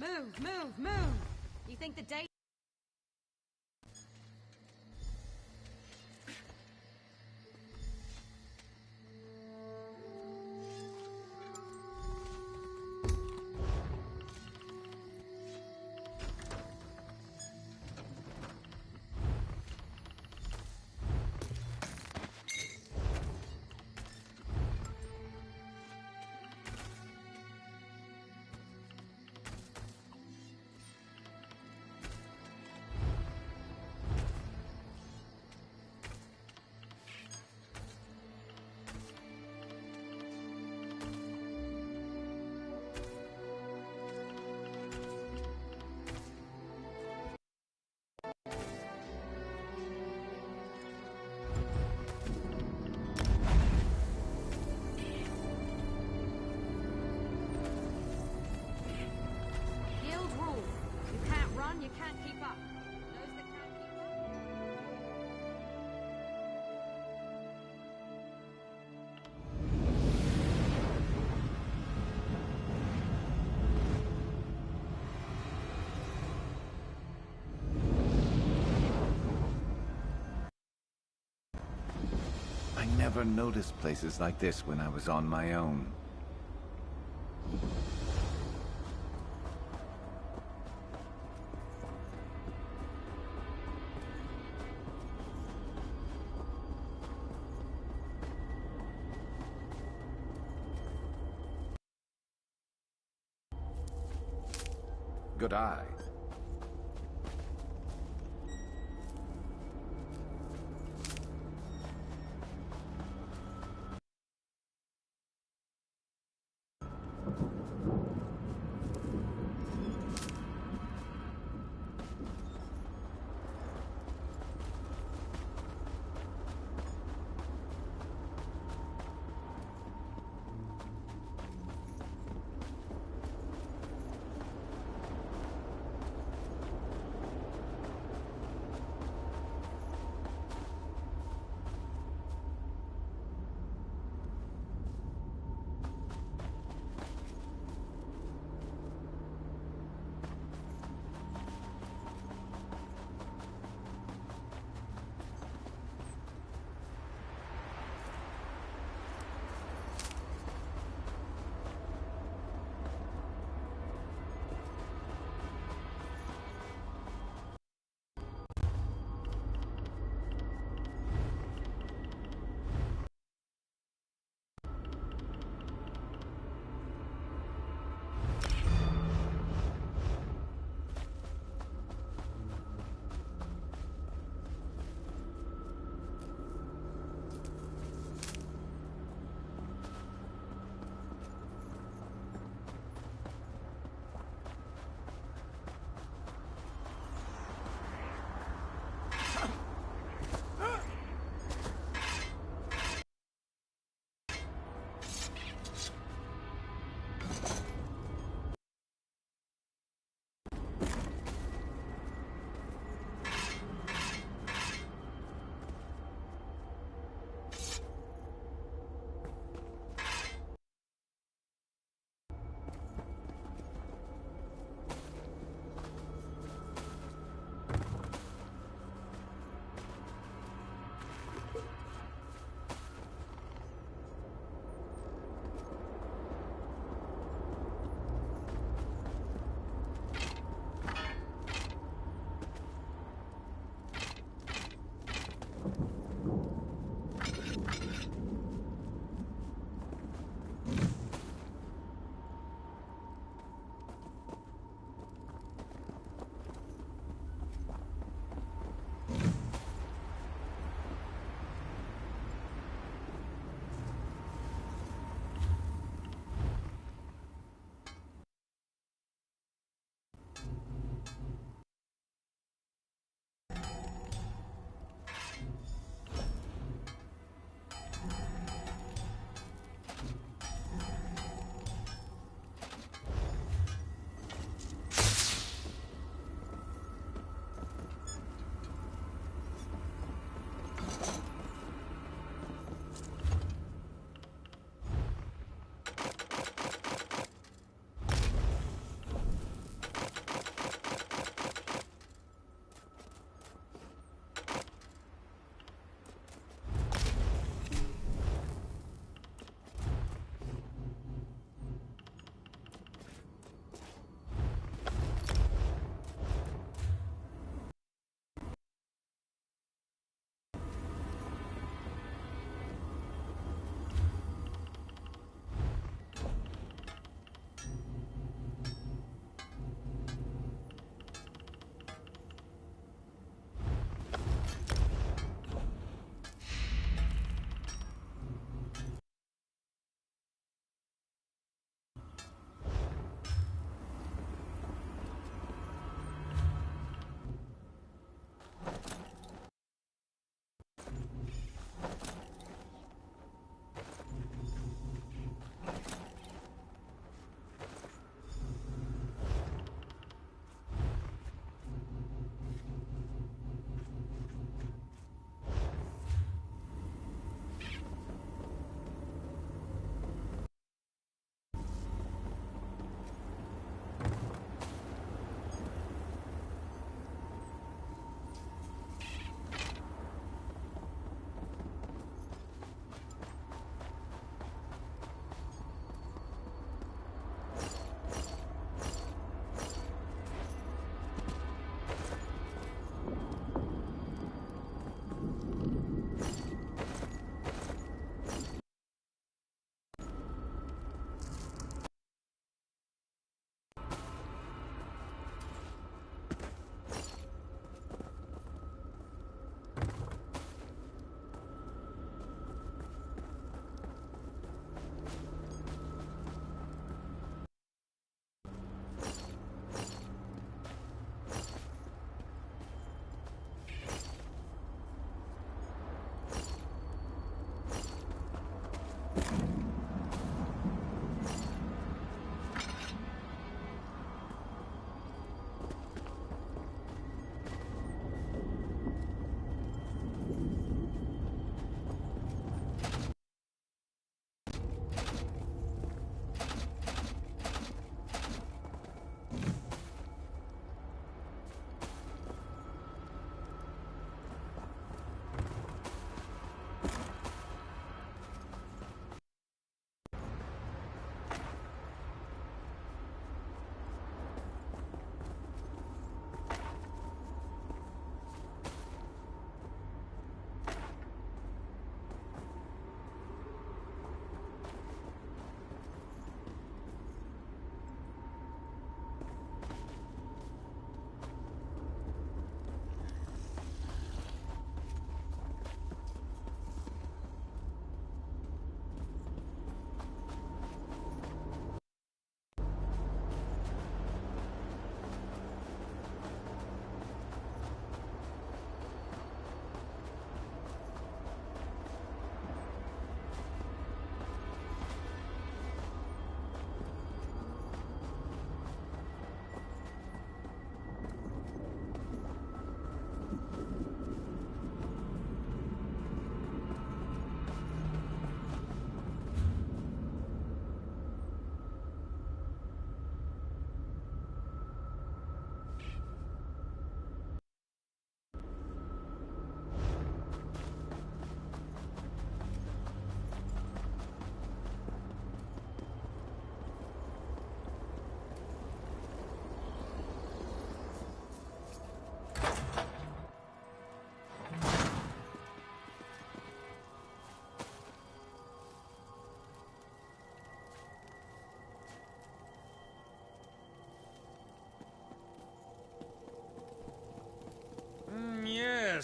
Move, move, move! You think the day... You can't keep up. Those that can't keep up. I never noticed places like this when I was on my own. Good eye.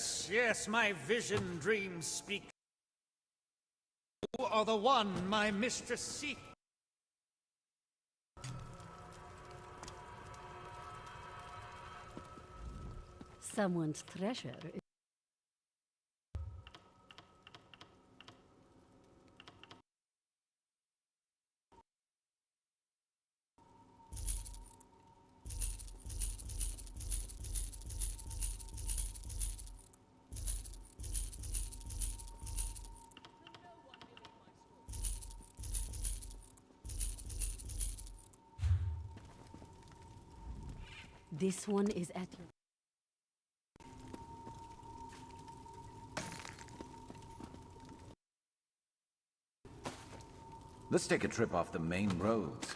Yes, yes, my vision dreams speak. You are the one my mistress seeks. Someone's treasure is... This one is at your... Let's take a trip off the main roads.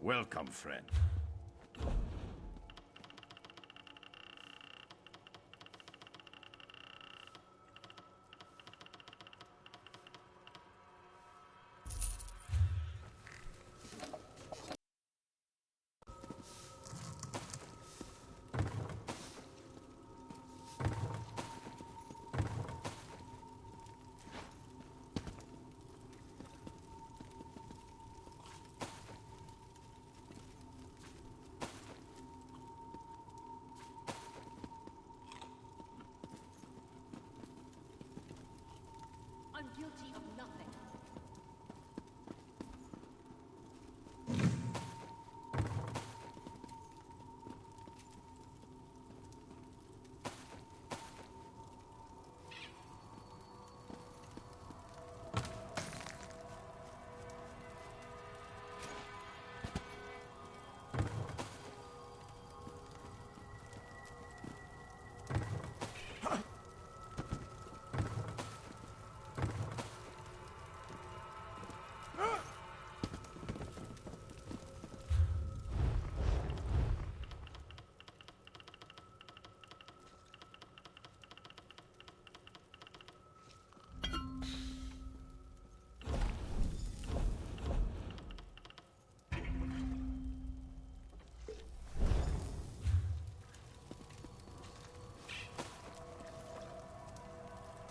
Welcome, friend. I'm guilty of nothing.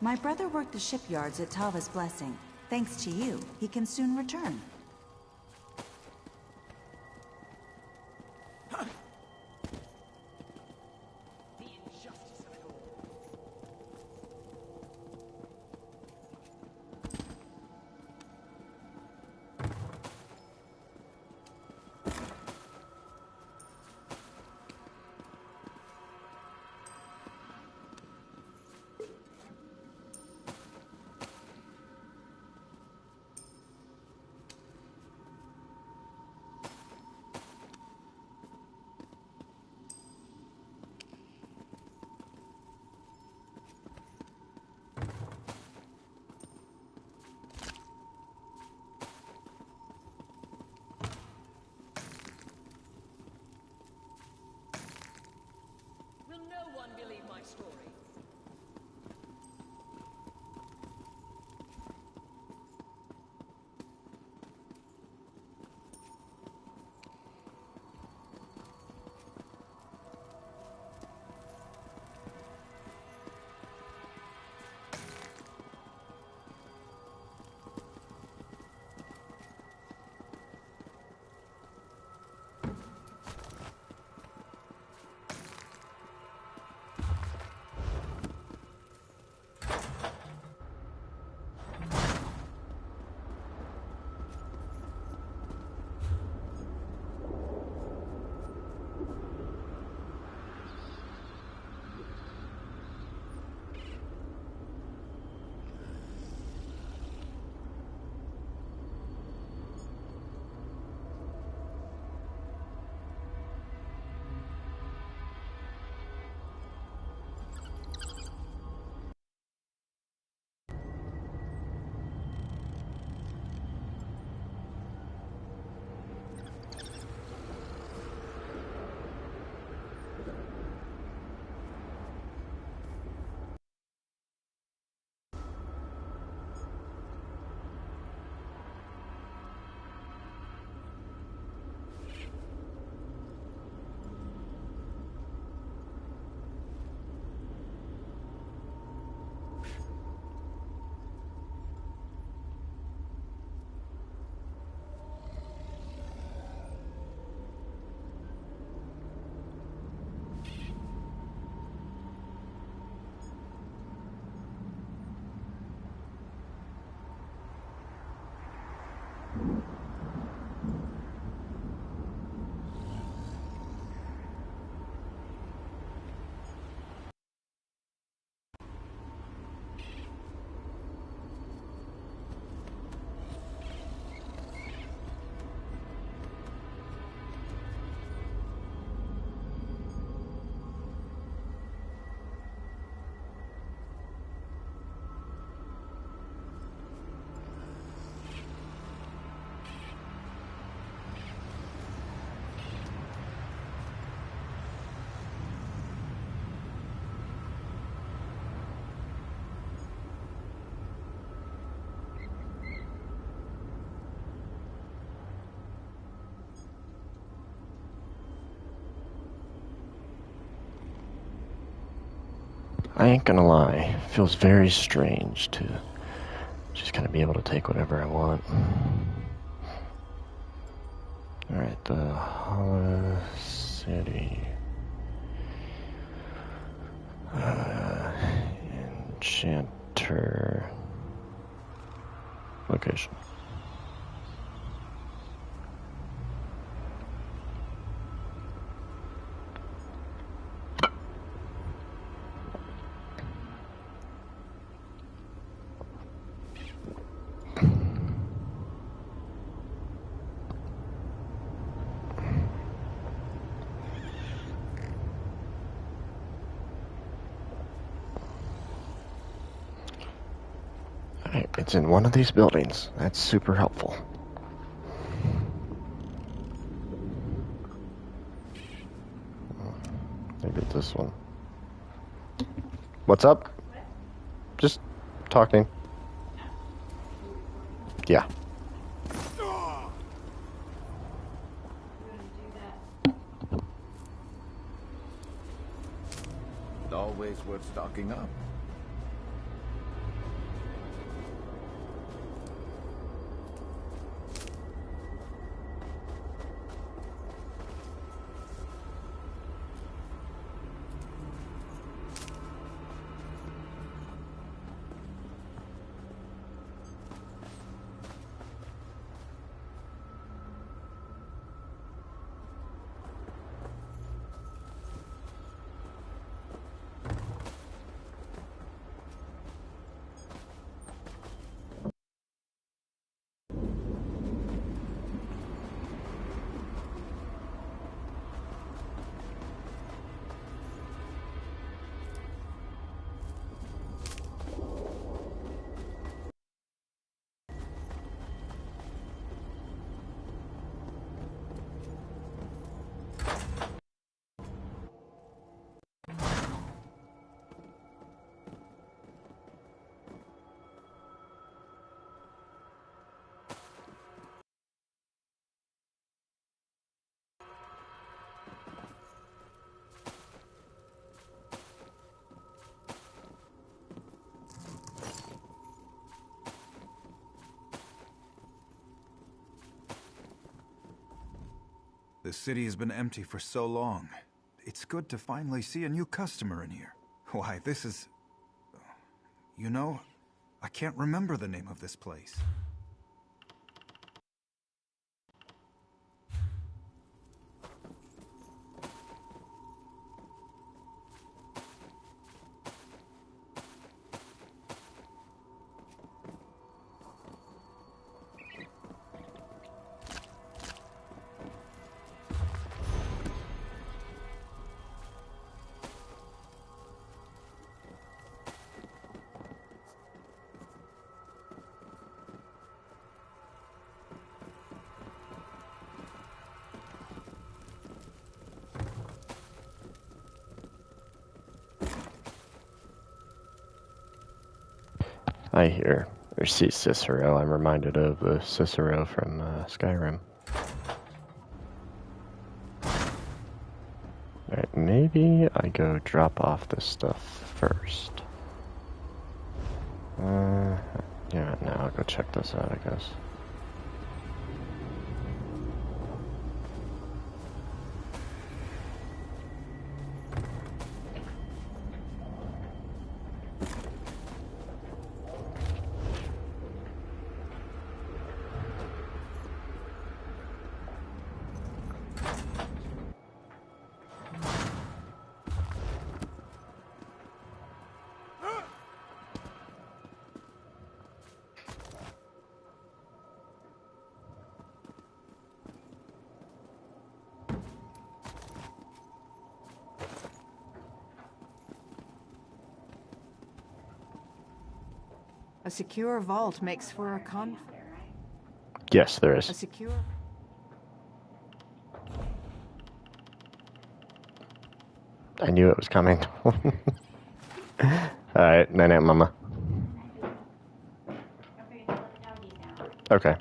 My brother worked the shipyards at Tava's Blessing. Thanks to you, he can soon return. Will no one believe my story? I ain't gonna lie, it feels very strange to just kind of be able to take whatever I want. Alright, the Hollow City. Enchanter location. Alright, it's in one of these buildings. That's super helpful. Maybe it's this one. What's up? Just talking. Yeah. Always worth stocking up. The city has been empty for so long. It's good to finally see a new customer in here. Why, this is... You know, I can't remember the name of this place. I hear or see Cicero. I'm reminded of the Cicero from Skyrim. Alright, maybe I go drop off this stuff first. Yeah, no, I'll go check this out, I guess. A secure vault makes for a Yes, there A is. secure... I knew it was coming. Alright, night-night, mama. Okay.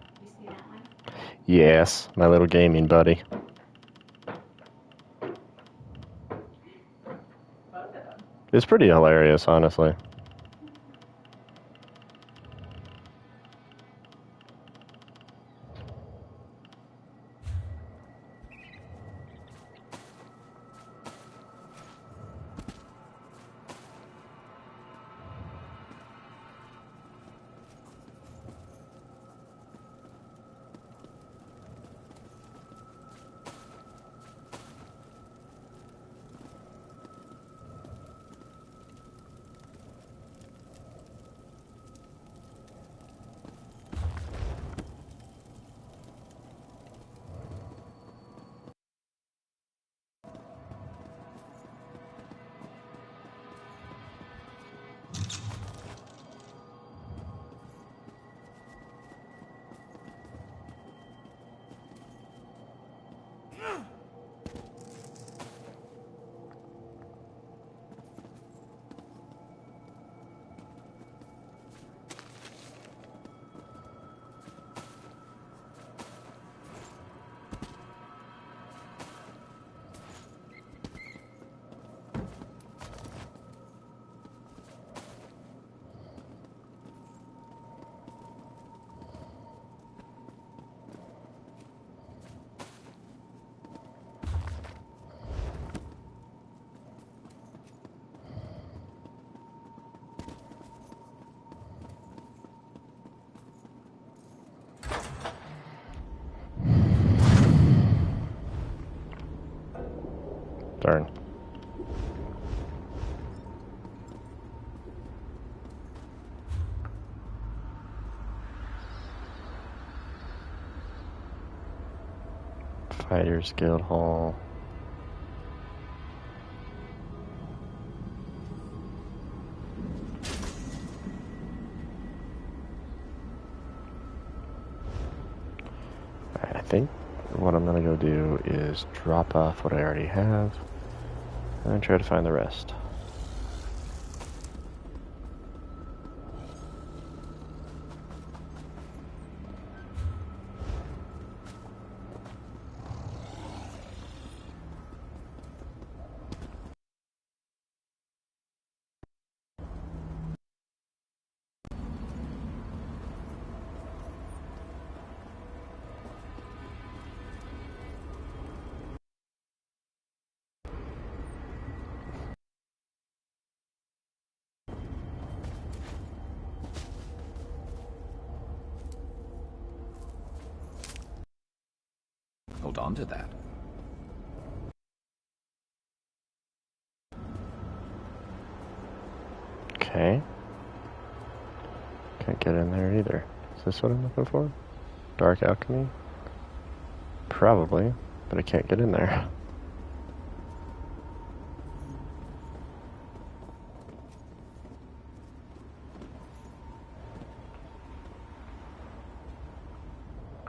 Yes, my little gaming buddy. It's pretty hilarious, honestly. Darn. Fighters Guild Hall. Alright, I think what I'm gonna go do is drop off what I already have and then try to find the rest. Hold on to that. Okay. Can't get in there either. Is this what I'm looking for? Dark Alchemy? Probably, but I can't get in there.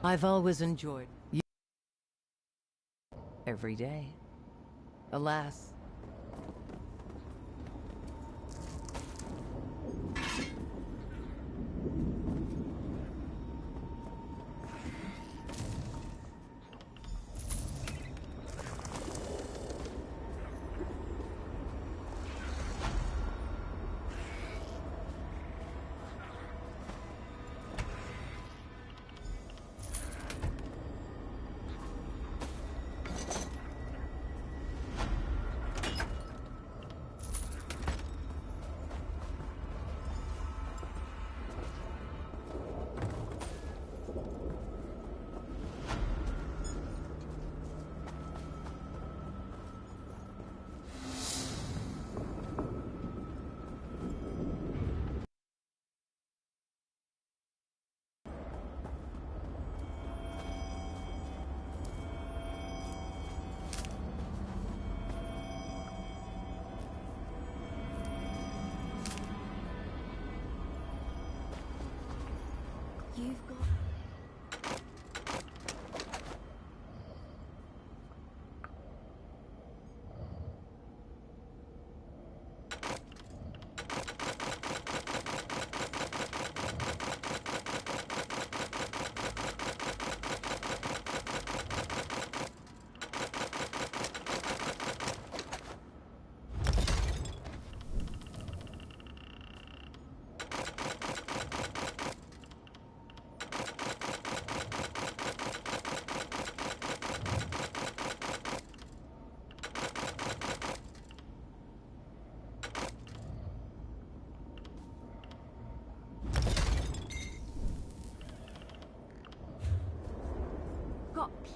I've always enjoyed you every day. Alas,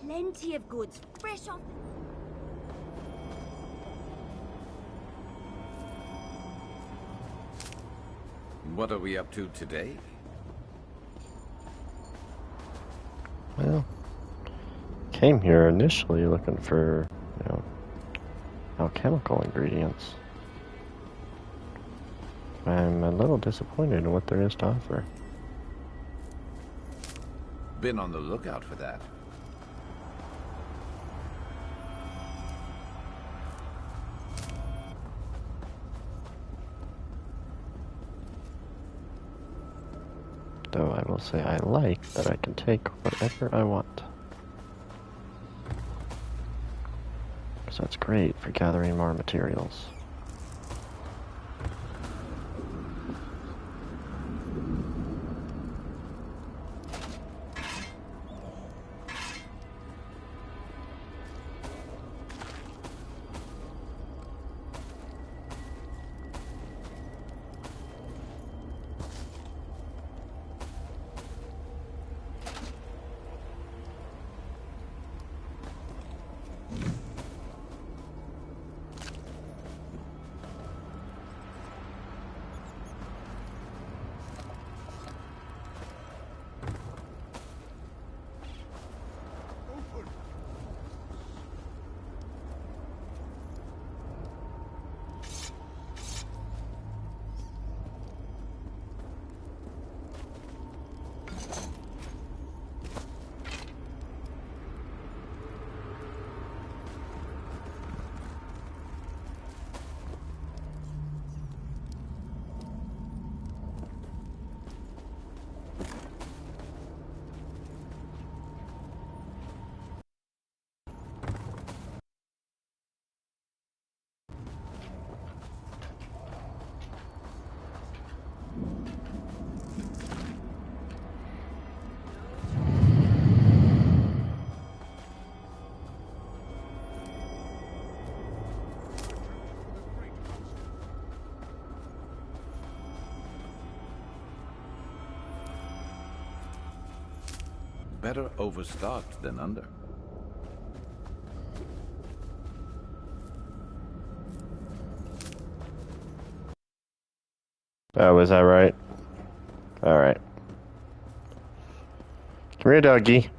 plenty of goods fresh off. What are we up to today? Well, came here initially looking for, alchemical ingredients. I'm a little disappointed in what there is to offer. Been on the lookout for that. Though I will say I like that I can take whatever I want. So that's great for gathering more materials. Better overstocked than under. Oh, was that right? Alright. Come here, doggy.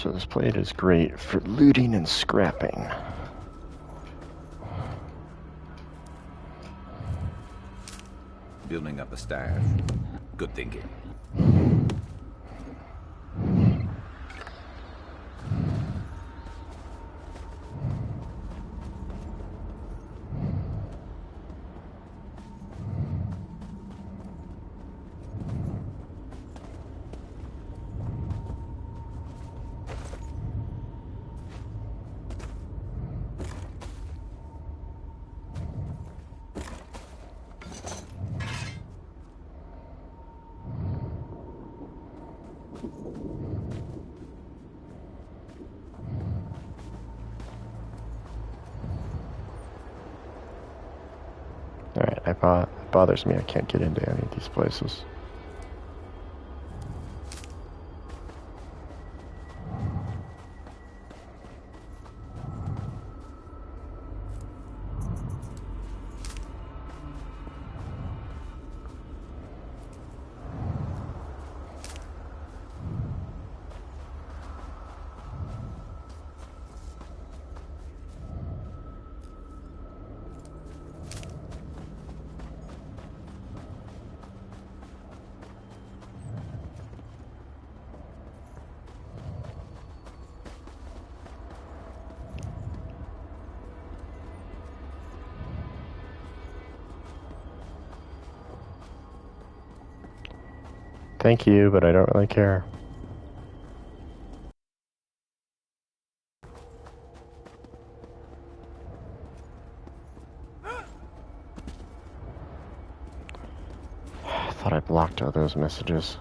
So this plate is great for looting and scrapping. Building up a staff. Good thinking. Alright, it bothers me I can't get into any of these places. Thank you, but I don't really care. I thought I blocked all those messages.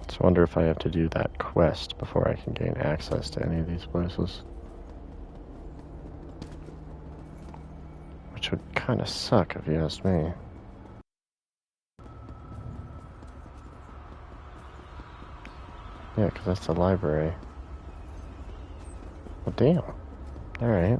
Just wonder if I have to do that quest before I can gain access to any of these places. Which would kind of suck if you asked me. Yeah, because that's the library. Well, damn. Alright.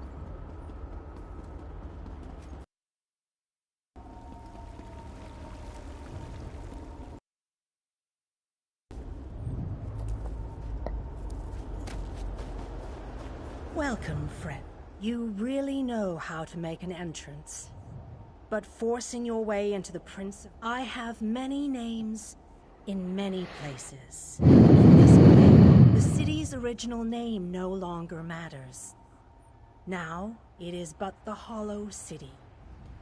Welcome, friend. You really know how to make an entrance. But forcing your way into the Prince of... I have many names in many places. In this way, the city's original name no longer matters. Now, it is but the Hollow City.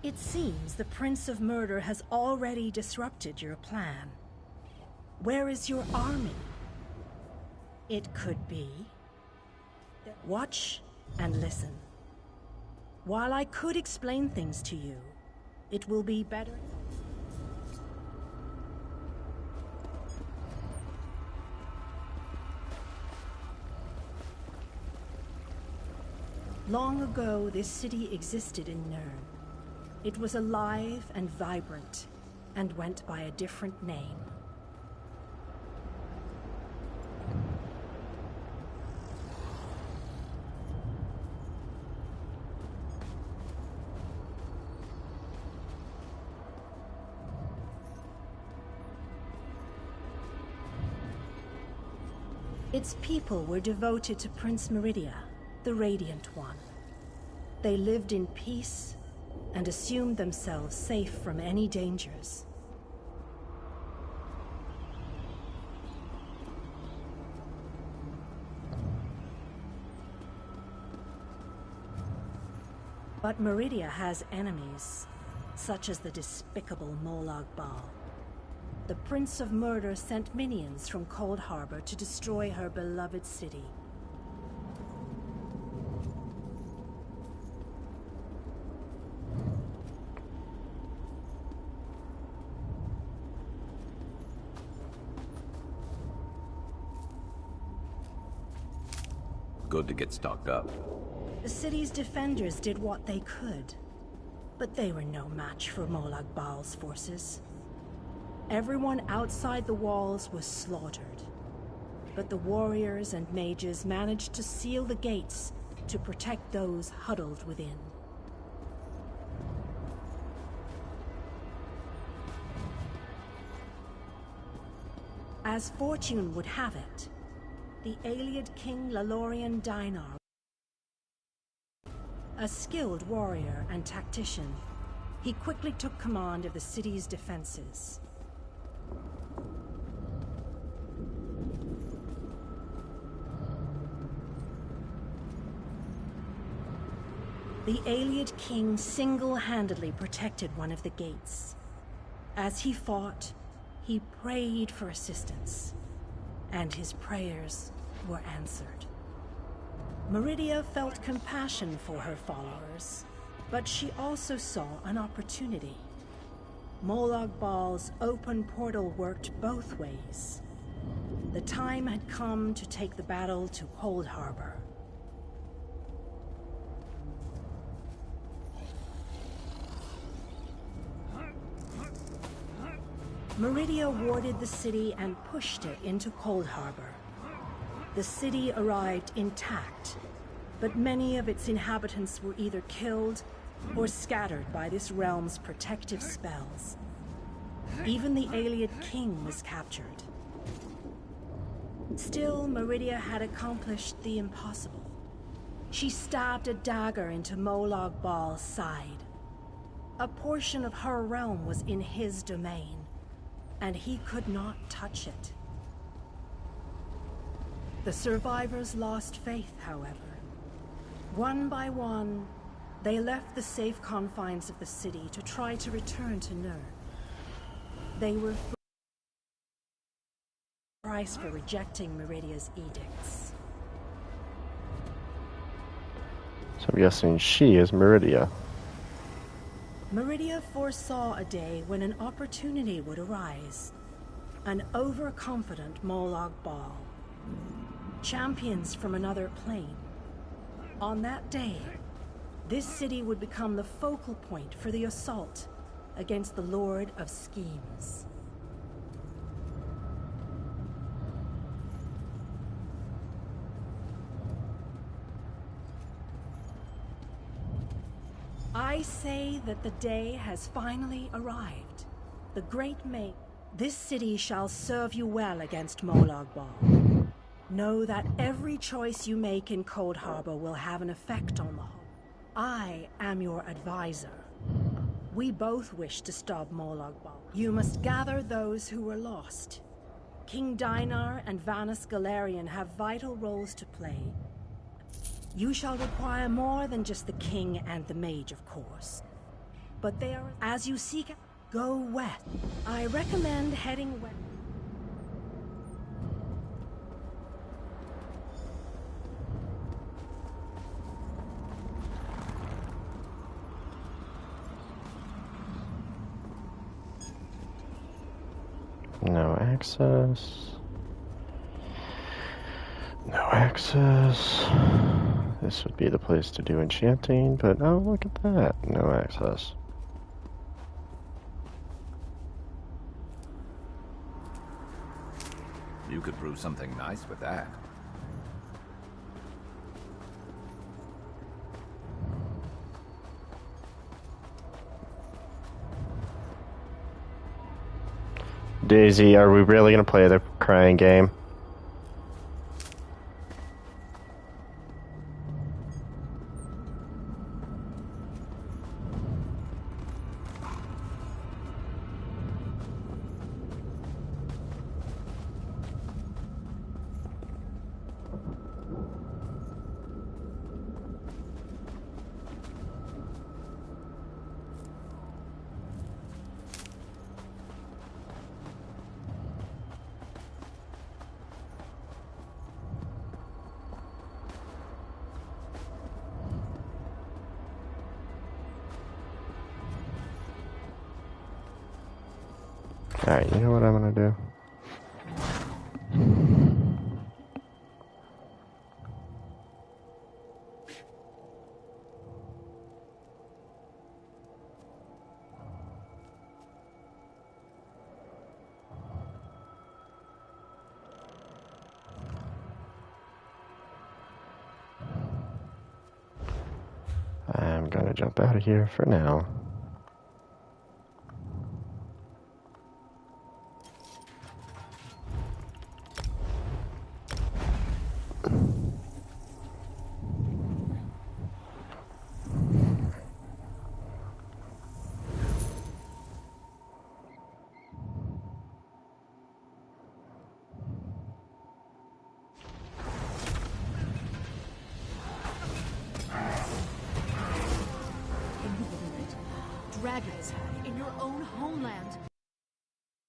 It seems the Prince of Murder has already disrupted your plan. Where is your army? It could be... Watch and listen. While I could explain things to you, it will be better... Long ago, this city existed in Nern. It was alive and vibrant, and went by a different name. Its people were devoted to Prince Meridia, the Radiant One. They lived in peace and assumed themselves safe from any dangers. But Meridia has enemies, such as the despicable Molag Bal. The Prince of Murder sent minions from Cold Harbor to destroy her beloved city. Good to get stocked up. The city's defenders did what they could, but they were no match for Molag Bal's forces. Everyone outside the walls was slaughtered, but the warriors and mages managed to seal the gates to protect those huddled within. As fortune would have it, the Ayleid King Lalorian Dinar, a skilled warrior and tactician, he quickly took command of the city's defenses. The Ayleid King single-handedly protected one of the gates. As he fought, he prayed for assistance, and his prayers were answered. Meridia felt compassion for her followers, but she also saw an opportunity. Molag Bal's open portal worked both ways. The time had come to take the battle to Cold Harbor. Meridia warded the city and pushed it into Cold Harbor. The city arrived intact, but many of its inhabitants were either killed or scattered by this realm's protective spells. Even the Ayleid King was captured. Still, Meridia had accomplished the impossible. She stabbed a dagger into Molag Bal's side. A portion of her realm was in his domain, and he could not touch it. The survivors lost faith, however. One by one, they left the safe confines of the city to try to return to Nern. They were price for rejecting Meridia's edicts. So I'm guessing she is Meridia. Meridia foresaw a day when an opportunity would arise. An overconfident Molag Bal. Champions from another plane. On that day, this city would become the focal point for the assault against the Lord of Schemes. I say that the day has finally arrived. The Great Mate. This city shall serve you well against Molag Bal. Know that every choice you make in Cold Harbor will have an effect on the whole. I am your advisor. We both wish to stop Molag Bal. You must gather those who were lost. King Dinar and Vanus Galarian have vital roles to play. You shall require more than just the king and the mage, of course. But they are, as you seek, go west. I recommend heading west. No access. No access. This would be the place to do enchanting, but oh, look at that. No access. You could brew something nice with that. Daisy, are we really gonna play the crying game? Alright, you know what I'm gonna do? I'm gonna jump out of here for now. Dragons in your own homeland.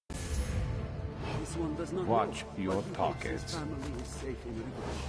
This one does not Watch know, your but he thinks pockets. his family is safe in Rivendell.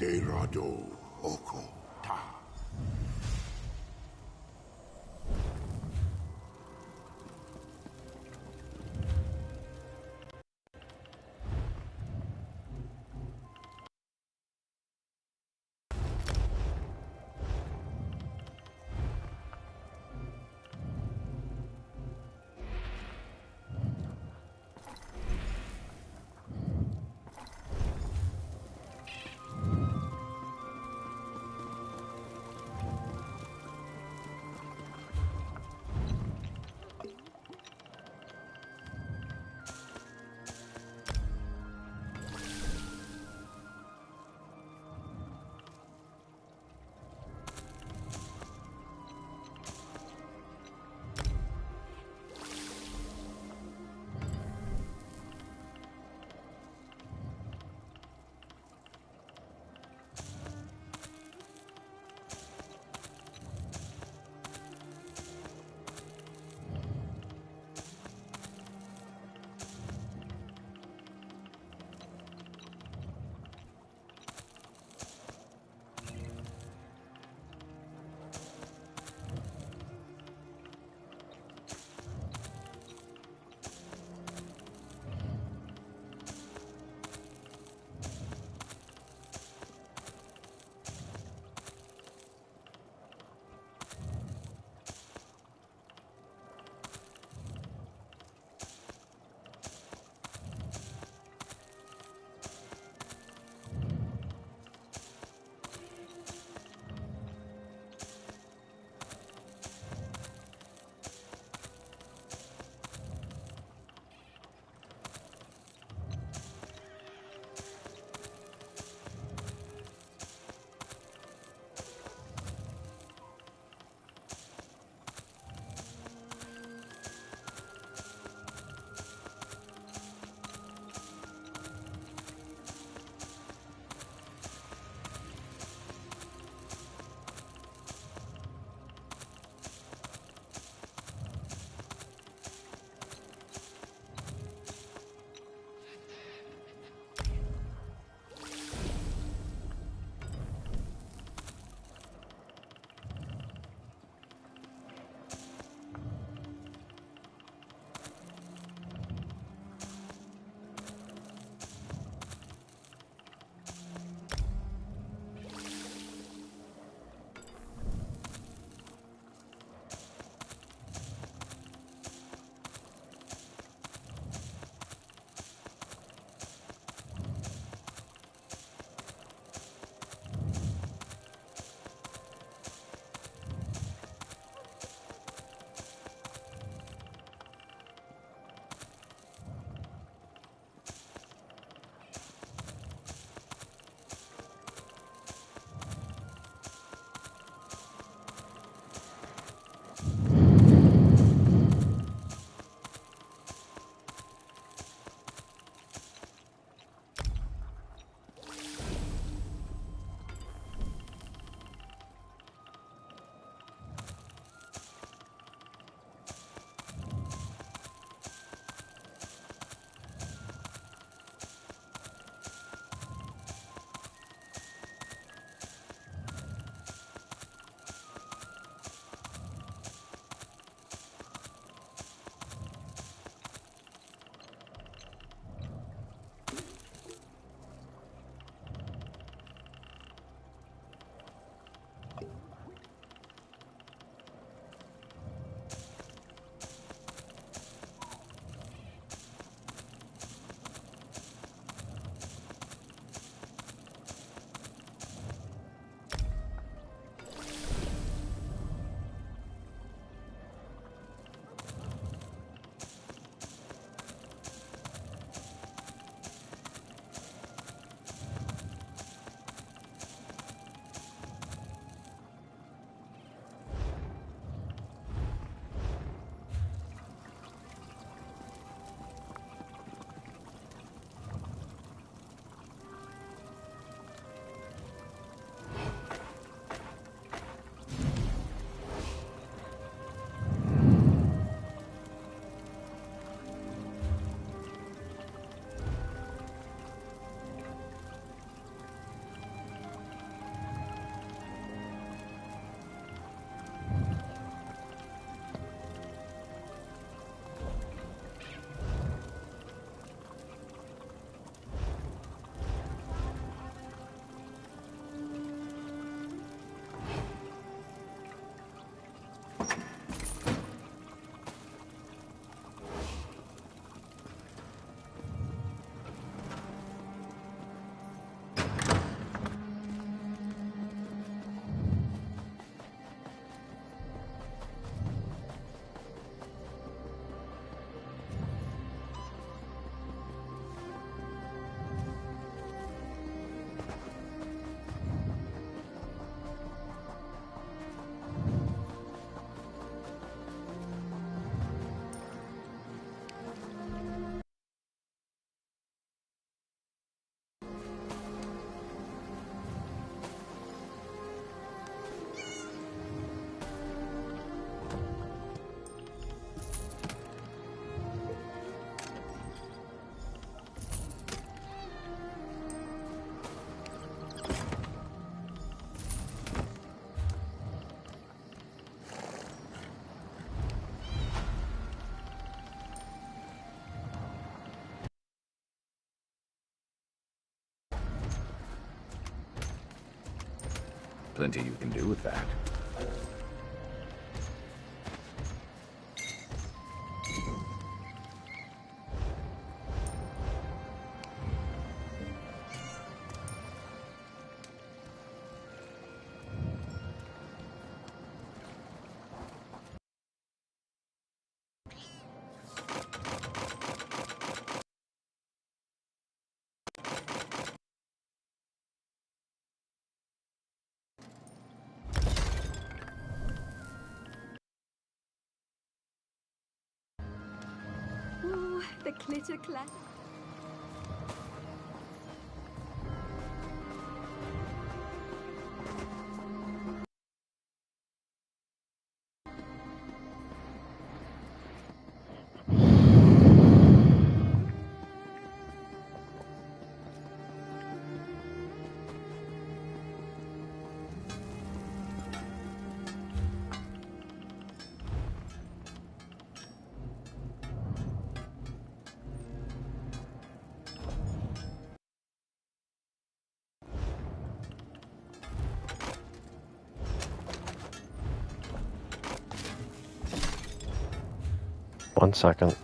Derado Oko Ta. Plenty you can do with that. Ooh, the clitter clatter. One second.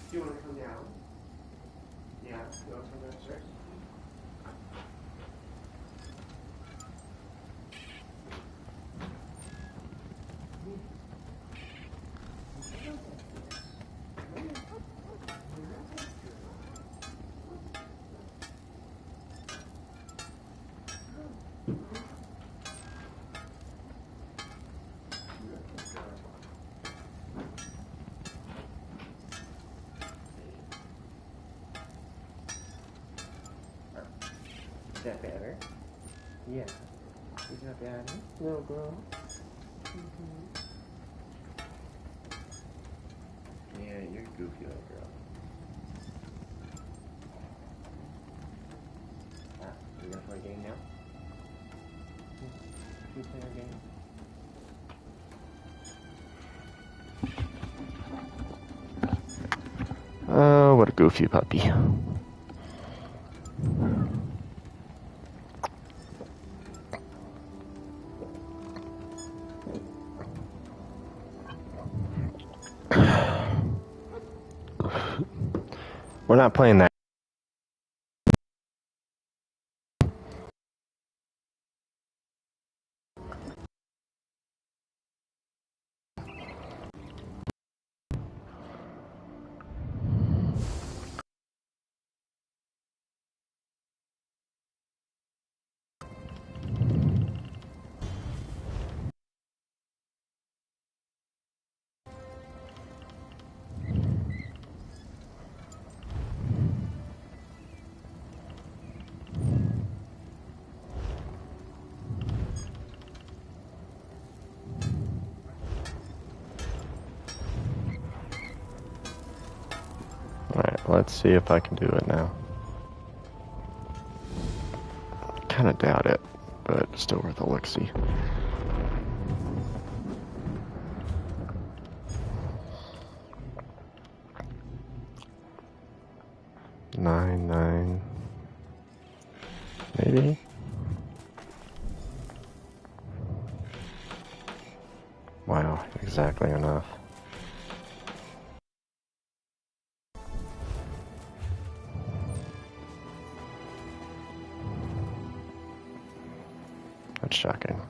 Do you want to come down? Yeah, you want to come downstairs? Is that better? Yeah. Is that better? Little girl? Yeah, you're a goofy little girl. Ah, we're gonna play a game now? Can we play our game? Oh, what a goofy puppy. We're not playing that. Let's see if I can do it now. Kinda doubt it, but still worth a look-see. Nine. Maybe? Wow, exactly enough. That's shocking.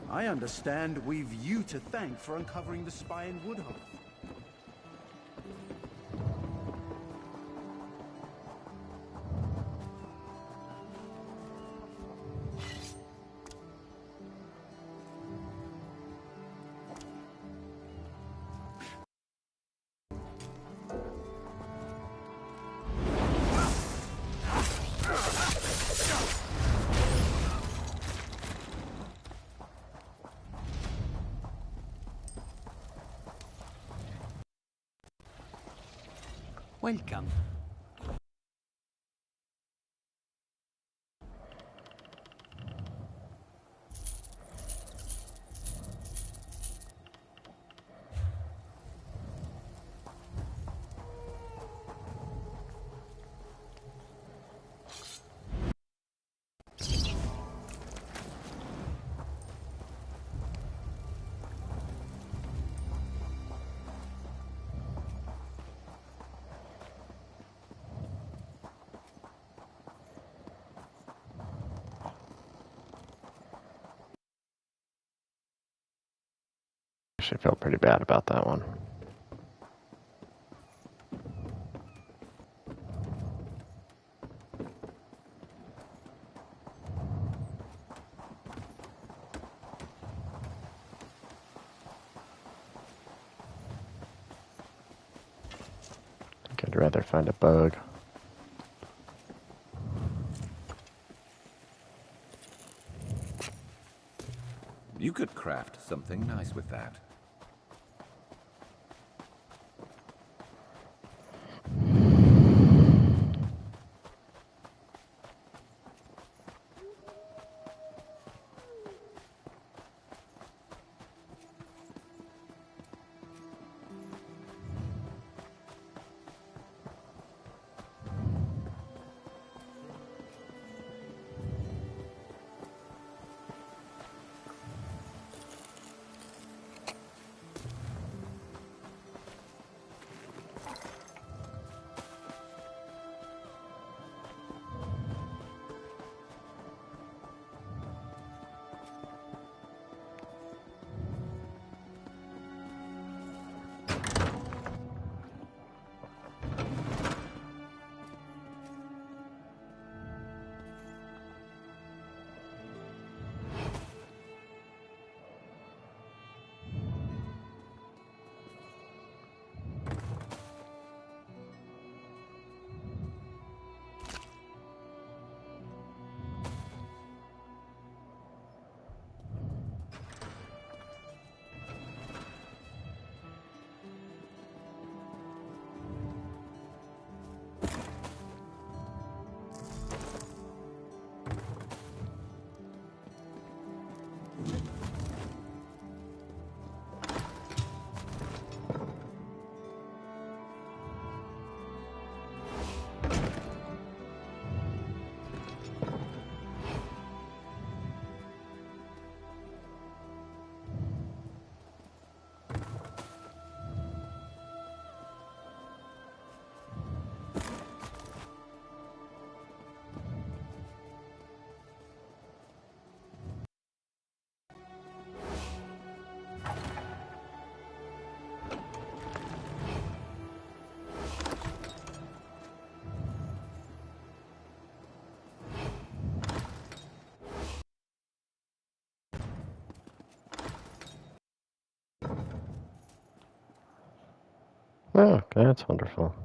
I understand we've you to thank for uncovering the spy in Woodhull. Welcome. Actually felt pretty bad about that one. I think I'd rather find a bug. You could craft something nice with that. Oh, that's wonderful.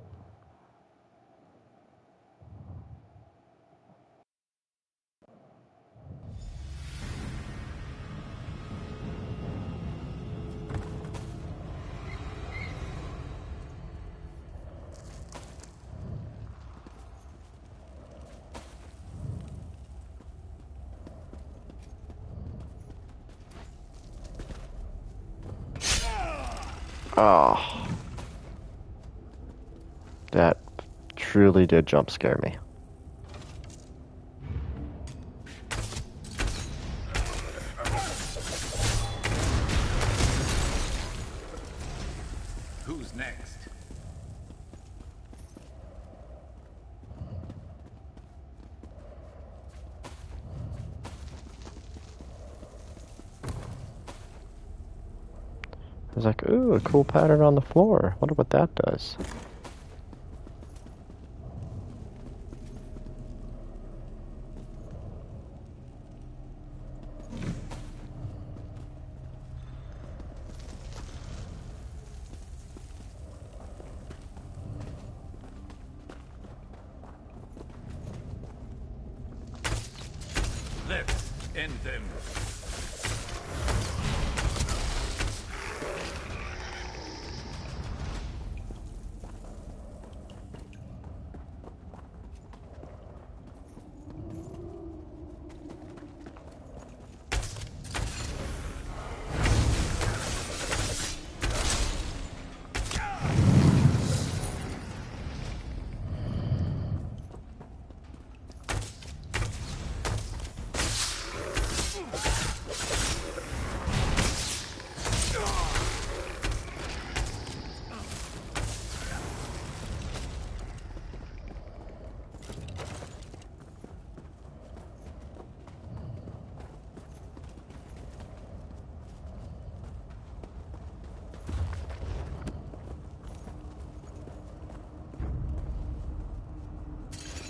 Oh. That truly did jump scare me. Who's next? I was like, ooh, a cool pattern on the floor. Wonder what that does. Let's end them.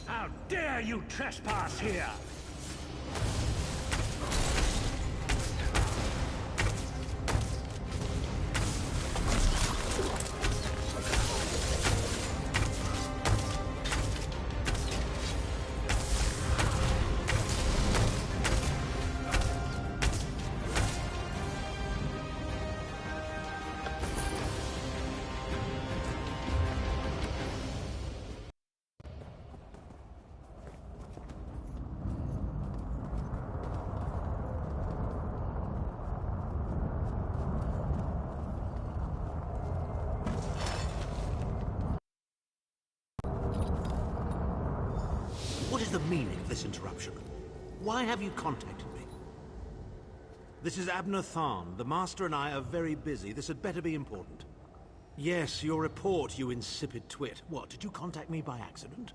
How dare you trespass here? What is the meaning of this interruption? Why have you contacted me? This is Abner Tharn. The Master and I are very busy. This had better be important. Yes, your report, you insipid twit. What, did you contact me by accident?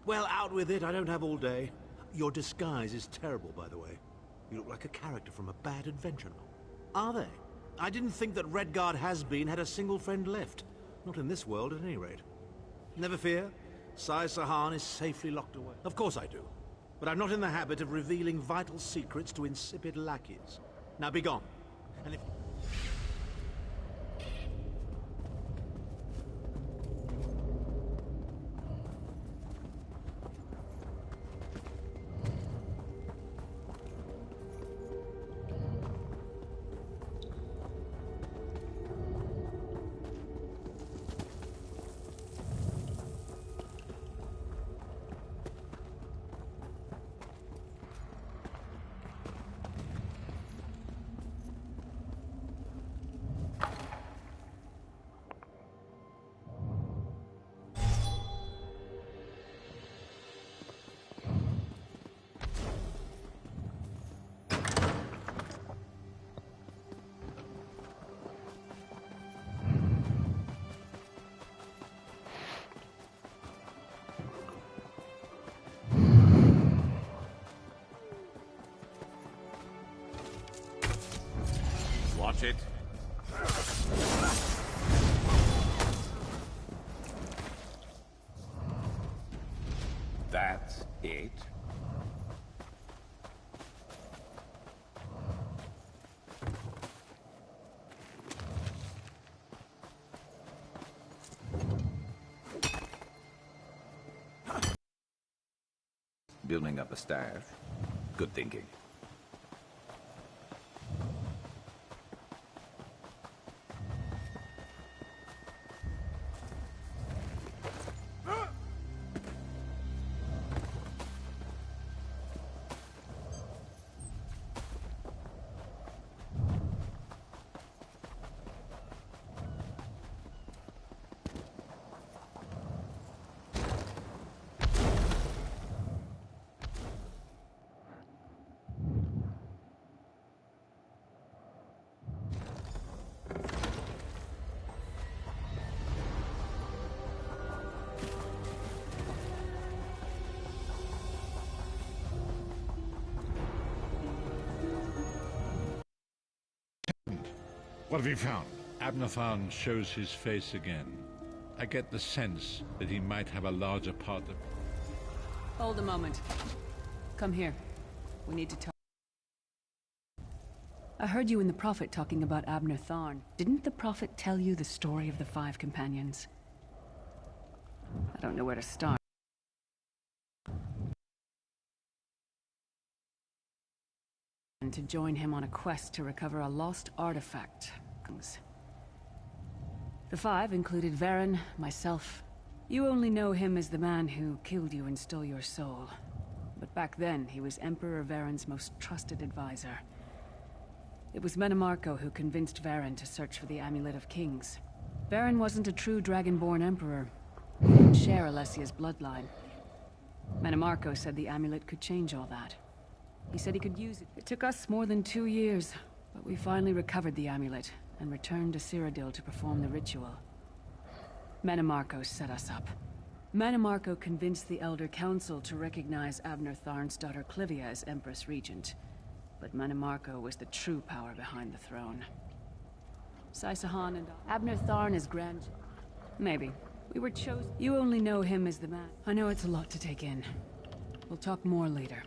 Well, out with it. I don't have all day. Your disguise is terrible, by the way. You look like a character from a bad adventure novel. Are they? I didn't think that Redguard has-been had a single friend left. Not in this world, at any rate. Never fear. Sai Sahan is safely locked away. Of course I do. But I'm not in the habit of revealing vital secrets to insipid lackeys. Now be gone. And if... Watch it. That's it. Building up a staff. Good thinking. What have you found? Abnathan shows his face again. I get the sense that he might have a larger part of... Hold a moment. Come here. We need to talk. I heard you and the Prophet talking about Abner Tharn. Didn't the Prophet tell you the story of the 5 companions? I don't know where to start. And to join him on a quest to recover a lost artifact. The 5 included Varen, myself. You only know him as the man who killed you and stole your soul. But back then, he was Emperor Varen's most trusted advisor. It was Menimarco who convinced Varen to search for the Amulet of Kings. Varen wasn't a true Dragonborn Emperor. He didn't share Alessia's bloodline. Menimarco said the amulet could change all that. He said he could use it. It took us more than 2 years, but we finally recovered the amulet and returned to Cyrodiil to perform the ritual. Menimarco set us up. Menimarco convinced the Elder Council to recognize Abner Tharn's daughter Clivia as Empress Regent. But Menimarco was the true power behind the throne. Saisahan and Abner Tharn is grand... Maybe. We were chosen... You only know him as the man. I know it's a lot to take in. We'll talk more later.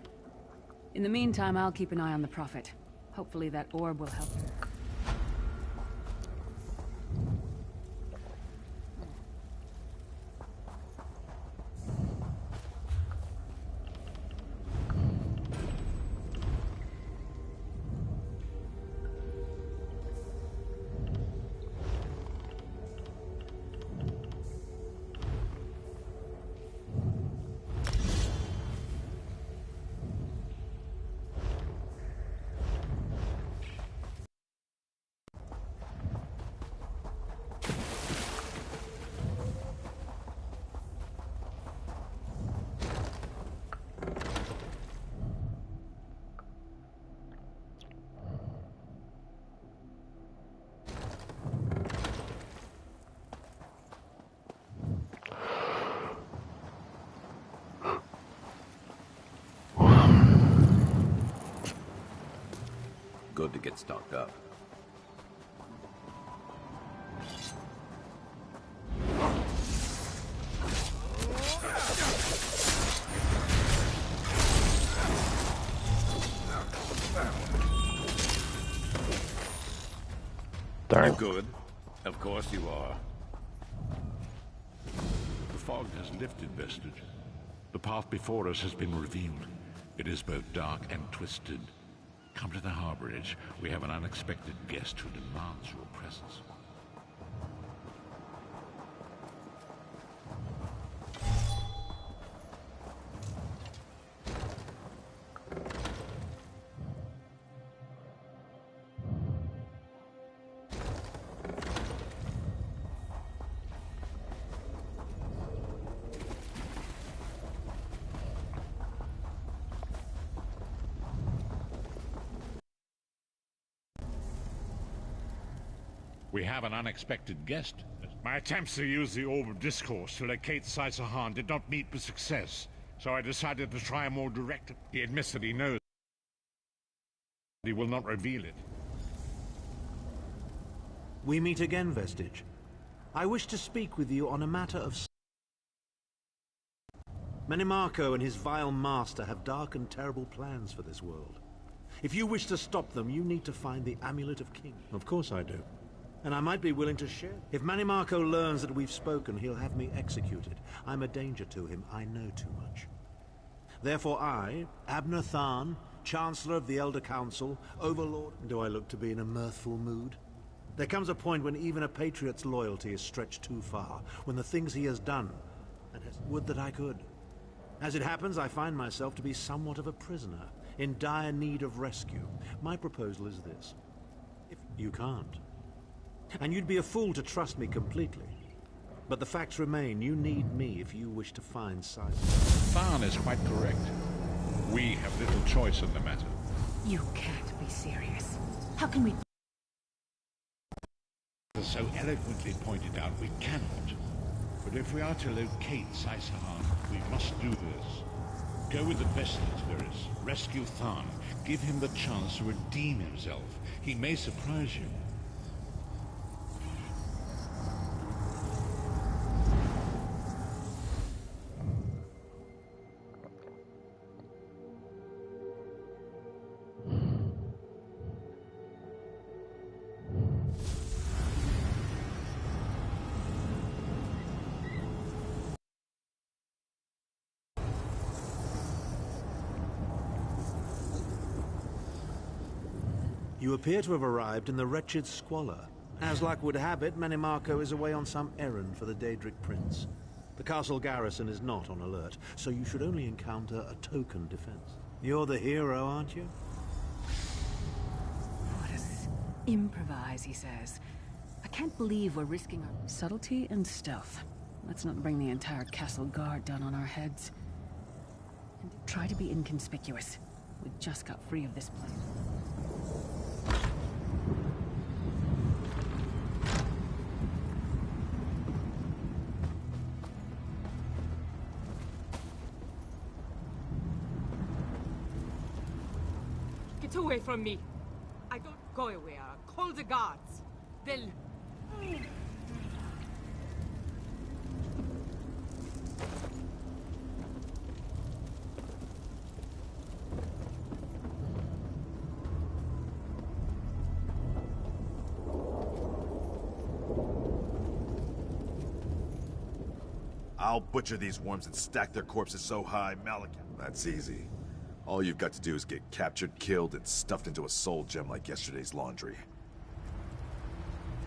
In the meantime, I'll keep an eye on the Prophet. Hopefully that orb will help him. Good to get stocked up. Darn. You're good. Of course you are. The fog has lifted, Vestige. The path before us has been revealed. It is both dark and twisted. Come to the harborage. We have an unexpected guest who demands your presence. We have an unexpected guest. My attempts to use the Orb of Discourse to locate Saisahan did not meet with success, so I decided to try a more direct... He admits that he knows. He will not reveal it. We meet again, Vestige. I wish to speak with you on a matter of... Menimarco and his vile master have dark and terrible plans for this world. If you wish to stop them, you need to find the Amulet of King. Of course I do. And I might be willing to share. If Menimarco learns that we've spoken, he'll have me executed. I'm a danger to him. I know too much. Therefore I, Abner Tharn, Chancellor of the Elder Council, Overlord... Do I look to be in a mirthful mood? There comes a point when even a patriot's loyalty is stretched too far, when the things he has done, and would that I could. As it happens, I find myself to be somewhat of a prisoner, in dire need of rescue. My proposal is this. If you can't. And you'd be a fool to trust me completely. But the facts remain, you need me if you wish to find Silas. Tharn is quite correct. We have little choice in the matter. You can't be serious. How can we... As so eloquently pointed out, we cannot. But if we are to locate Saisahan, we must do this. Go with the Vestige, Virus. Rescue Tharn. Give him the chance to redeem himself. He may surprise you. You appear to have arrived in the wretched squalor. As luck would have it, Manimarco is away on some errand for the Daedric Prince. The castle garrison is not on alert, so you should only encounter a token defense. You're the hero, aren't you? Let us improvise, he says. I can't believe we're risking our subtlety and stealth. Let's not bring the entire castle guard down on our heads. And try to be inconspicuous. We just got free of this place. Get away from me! I don't go away. I'll call the guards. They'll... I'll butcher these worms and stack their corpses so high, Malak... That's easy. All you've got to do is get captured, killed, and stuffed into a soul gem like yesterday's laundry.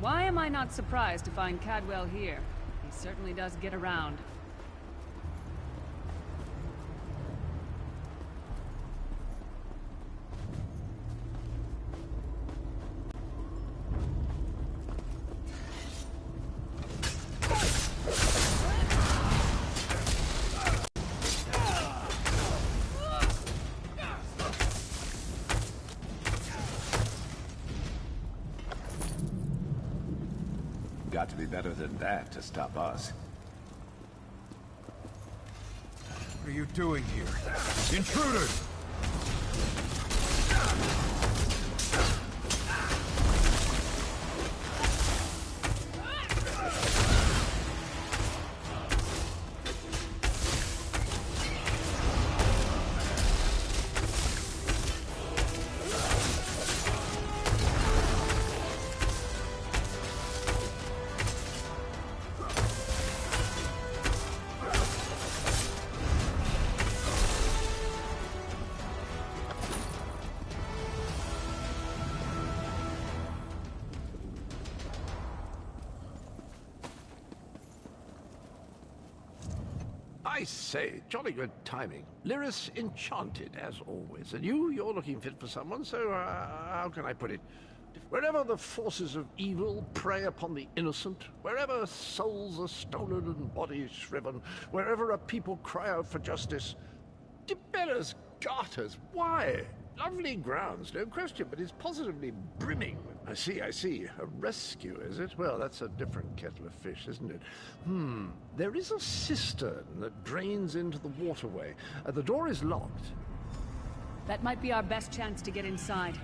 Why am I not surprised to find Cadwell here? He certainly does get around. Got to be better than that to stop us. What are you doing here? Intruders! I say, jolly good timing. Lyris enchanted, as always. And you're looking fit for someone, so how can I put it? Wherever the forces of evil prey upon the innocent, wherever souls are stolen and bodies shriven, wherever a people cry out for justice, Tiberius Garters, why? Lovely grounds, no question, but it's positively brimming. I see. A rescue, is it? Well, that's a different kettle of fish, isn't it? There is a cistern that drains into the waterway. The door is locked. That might be our best chance to get inside.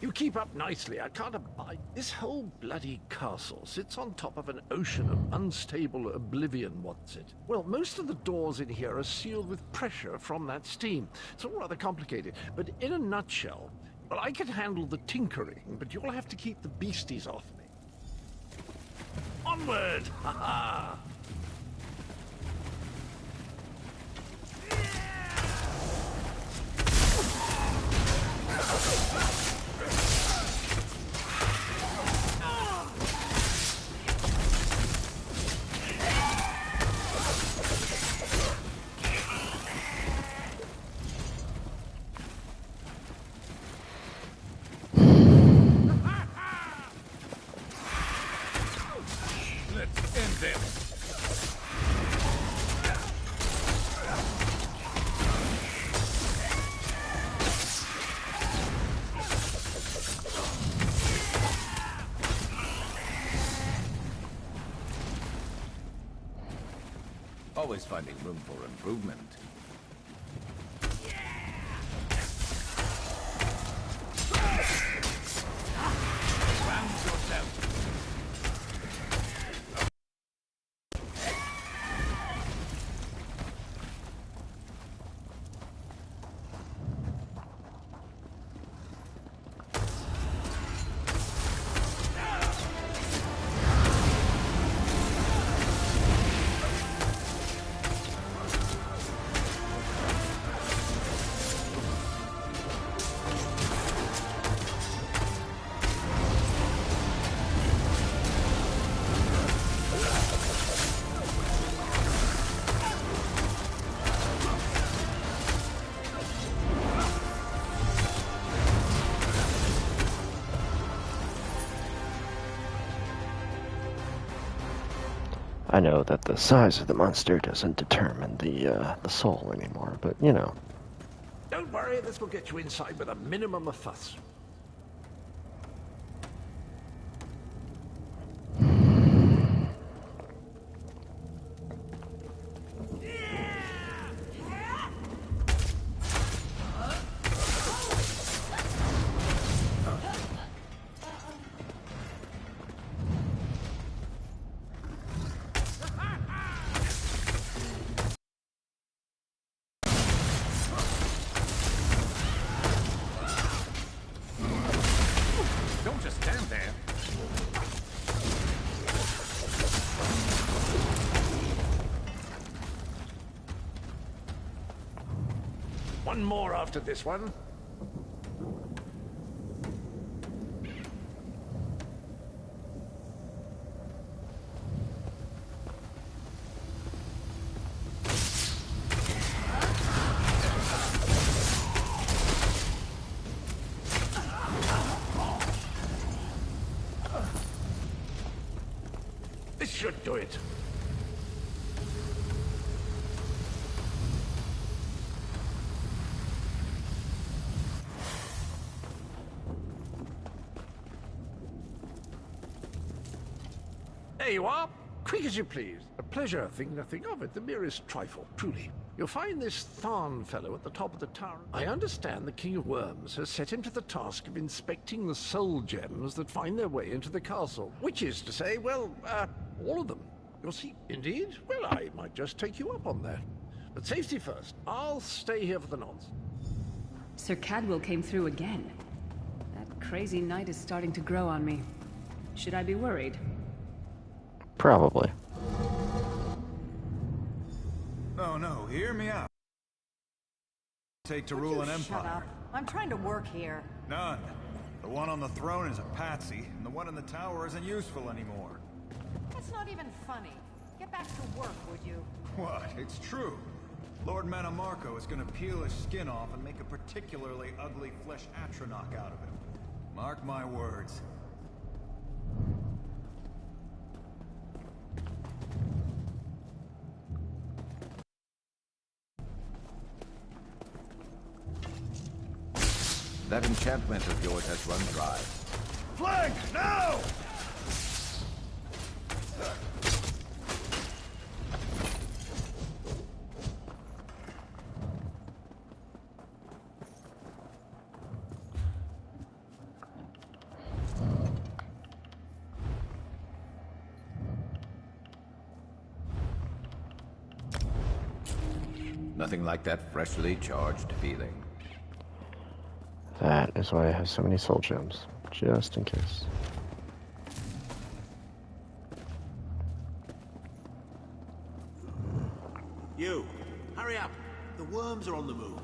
You keep up nicely. I can't abide. This whole bloody castle sits on top of an ocean of unstable oblivion, what's it? Well, most of the doors in here are sealed with pressure from that steam. It's all rather complicated, but in a nutshell, well, I can handle the tinkering, but you'll have to keep the beasties off me. Onward! Ha ha! Let's end this. Always finding room for improvement. Round yourself. I know that the size of the monster doesn't determine the soul anymore, but you know. Don't worry, this will get you inside with a minimum of fuss. Don't just stand there. One more after this one. This should do it. There you are. Quick as you please. A pleasure, think nothing of it. The merest trifle, truly. You'll find this Tharn fellow at the top of the tower. I understand the King of Worms has set him to the task of inspecting the soul gems that find their way into the castle. Which is to say, well, all of them. You'll see. Indeed? Well, I might just take you up on that. But safety first. I'll stay here for the nonce. Sir Cadwell came through again. That crazy night is starting to grow on me. Should I be worried? Probably. No, hear me out. Take to rule an empire. Shut up. I'm trying to work here. None. The one on the throne is a patsy, and the one in the tower isn't useful anymore. That's not even funny. Get back to work, would you? What? It's true. Lord Manamarco is gonna peel his skin off and make a particularly ugly flesh atronach out of him. Mark my words. That enchantment of yours has run dry. Flank, now! Nothing like that freshly charged feeling. That is why I have so many soul gems, just in case. You, hurry up. The worms are on the move.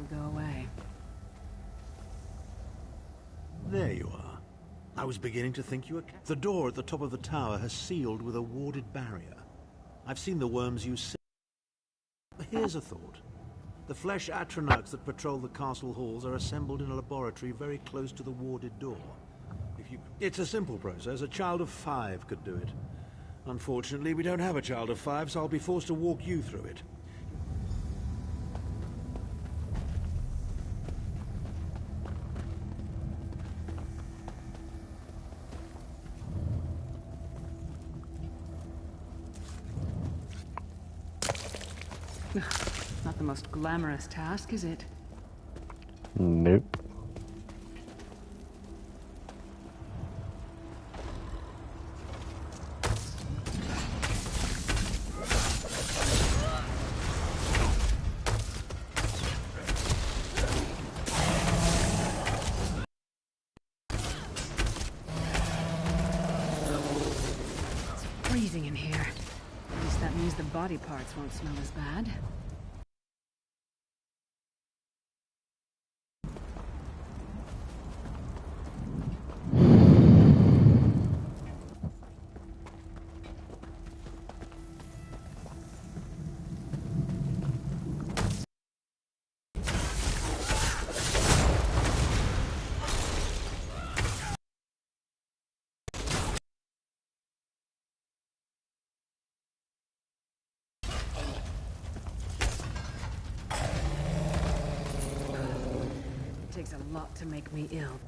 Go away. There you are. I was beginning to think you were... The door at the top of the tower has sealed with a warded barrier. I've seen the worms use... Here's a thought. The flesh atronachs that patrol the castle halls are assembled in a laboratory very close to the warded door. It's a simple process. A child of 5 could do it. Unfortunately, we don't have a child of 5, so I'll be forced to walk you through it. Not the most glamorous task, is it? Nope. It's freezing in here. At least that means the body parts won't smell as bad. It takes a lot to make me ill.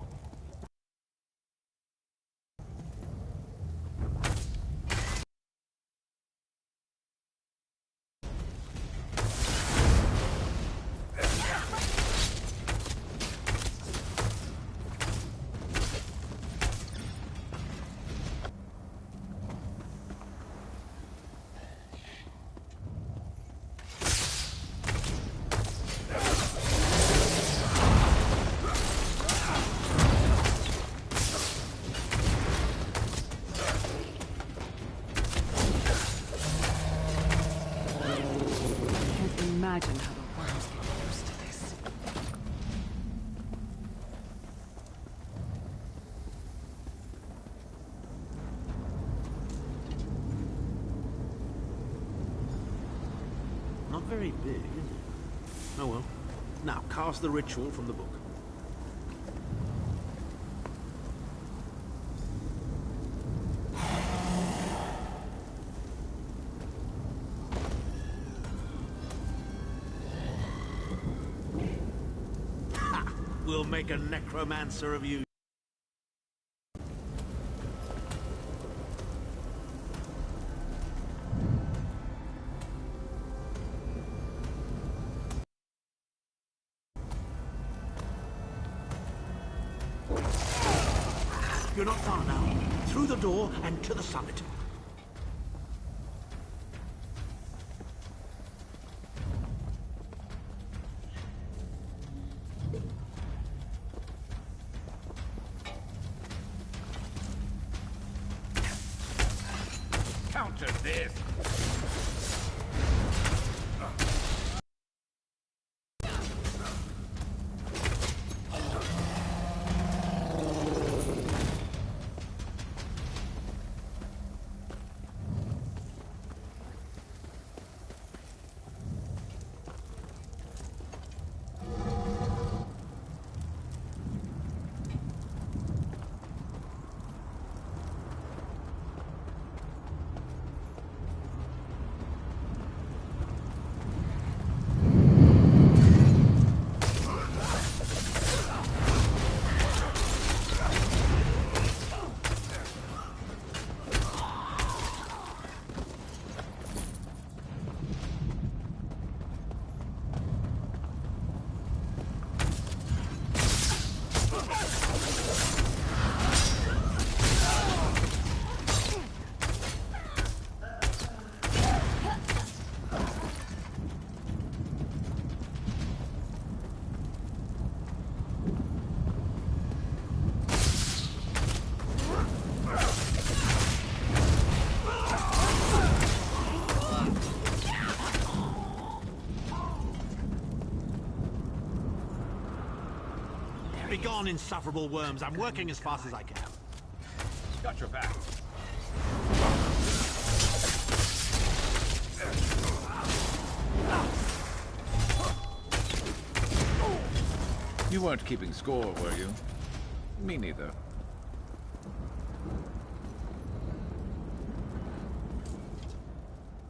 Imagine how the worms get used to this. Not very big, is it? Oh well. Now, cast the ritual from the book. We'll make a necromancer of you. You're not far now. Through the door and to the summit. Counter this! Begone, insufferable worms. I'm working as fast as I can. Got your back. You weren't keeping score, were you? Me neither.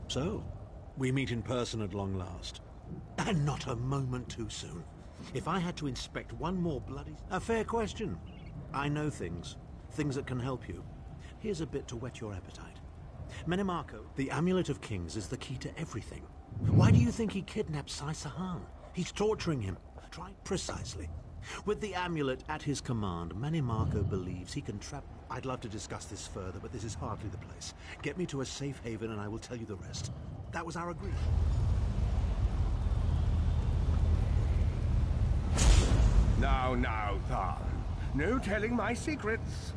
So, we meet in person at long last. And not a moment too soon. If I had to inspect one more bloody... A fair question. I know things. Things that can help you. Here's a bit to whet your appetite. Menemarco, the Amulet of Kings is the key to everything. Why do you think he kidnapped Sai Sahan? He's torturing him. Try precisely. With the amulet at his command, Menemarco believes he can trap... I'd love to discuss this further, but this is hardly the place. Get me to a safe haven and I will tell you the rest. That was our agreement. Now, Tharn. No telling my secrets.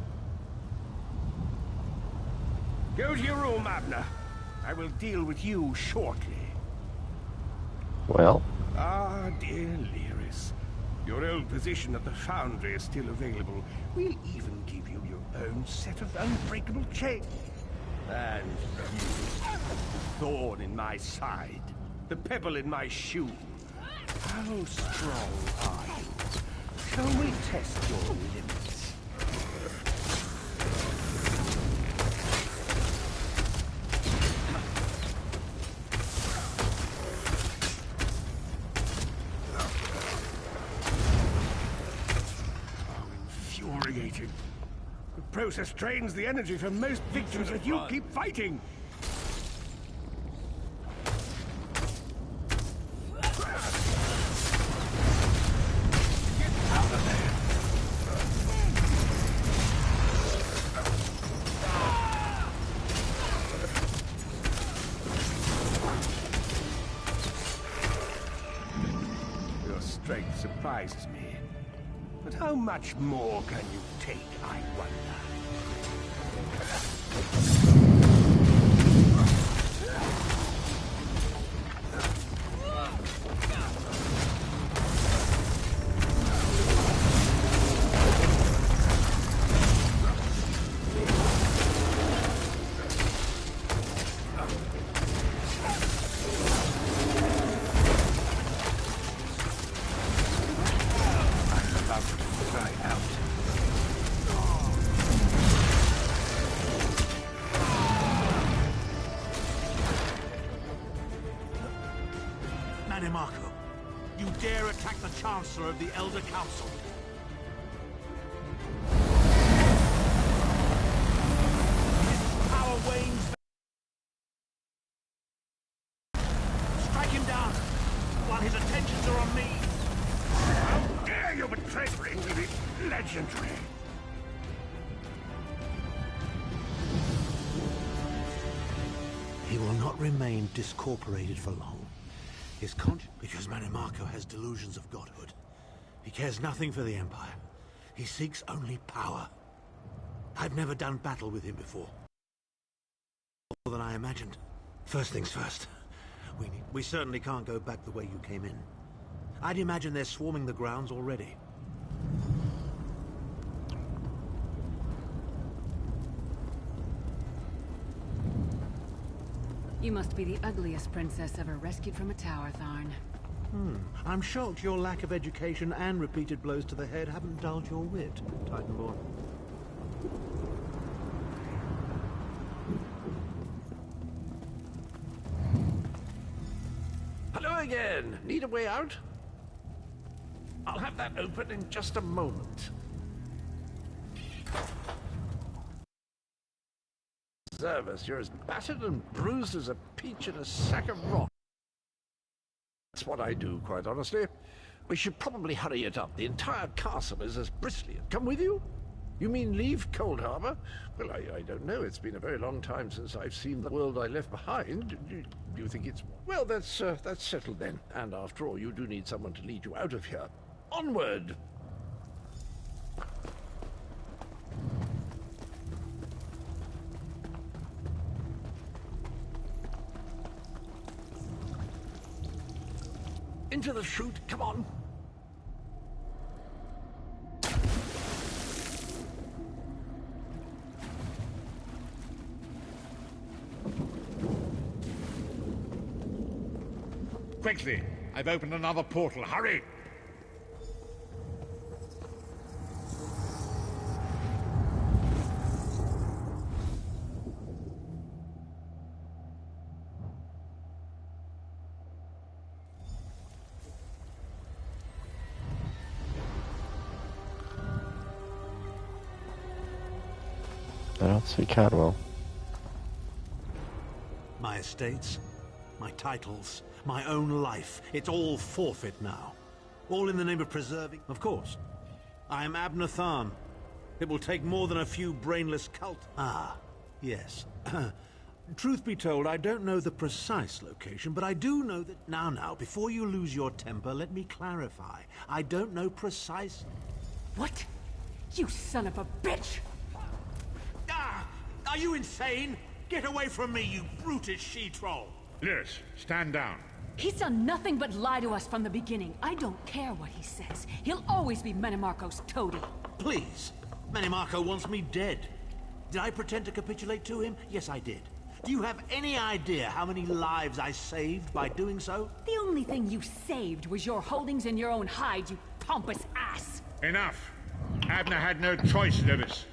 Go to your room, Abner. I will deal with you shortly. Well? Ah, dear Lyris. Your old position at the Foundry is still available. We'll even give you your own set of unbreakable chains. And you, the thorn in my side, the pebble in my shoe. How strong are you? Shall we test your limits? Infuriating. The process drains the energy from most victims, but you keep fighting! Your strength surprises me. But how much more can you take, I wonder? Menemarco, you dare attack the Chancellor of the Elder Council? His power wanes. Strike him down while his attentions are on me. How dare you betray the legendary? He will not remain discorporated for long. His conscience, because Menemarco has delusions of godhood. He cares nothing for the Empire. He seeks only power. I've never done battle with him before. More than I imagined. First things first. We certainly can't go back the way you came in. I'd imagine they're swarming the grounds already. You must be the ugliest princess ever rescued from a tower, Tharn. I'm shocked your lack of education and repeated blows to the head haven't dulled your wit, Titanborn. Hello again. Need a way out? I'll have that open in just a moment. Zervus, you're as battered and bruised as a peach in a sack of rock. That's what I do, quite honestly. We should probably hurry it up. The entire castle is as bristly. Come with you? You mean leave Cold Harbor? Well, I don't know. It's been a very long time since I've seen the world I left behind. Do you think it's... Well, that's settled then. And after all, you do need someone to lead you out of here. Onward! Into the chute, come on. Quickly! I've opened another portal. Hurry! I don't see Cadwell. My estates, my titles, my own life, it's all forfeit now. All in the name of preserving... Of course. I am Abner Tharn. It will take more than a few brainless cult... Ah, yes. Truth be told, I don't know the precise location, but I do know that... Now, before you lose your temper, let me clarify. I don't know precise... What? You son of a bitch! Ah! Are you insane? Get away from me, you brutish she-troll! Lyris, stand down. He's done nothing but lie to us from the beginning. I don't care what he says. He'll always be Menimarco's toady. Please. Menimarco wants me dead. Did I pretend to capitulate to him? Yes, I did. Do you have any idea how many lives I saved by doing so? The only thing you saved was your holdings in your own hide, you pompous ass! Enough! Abner had no choice, Lyris.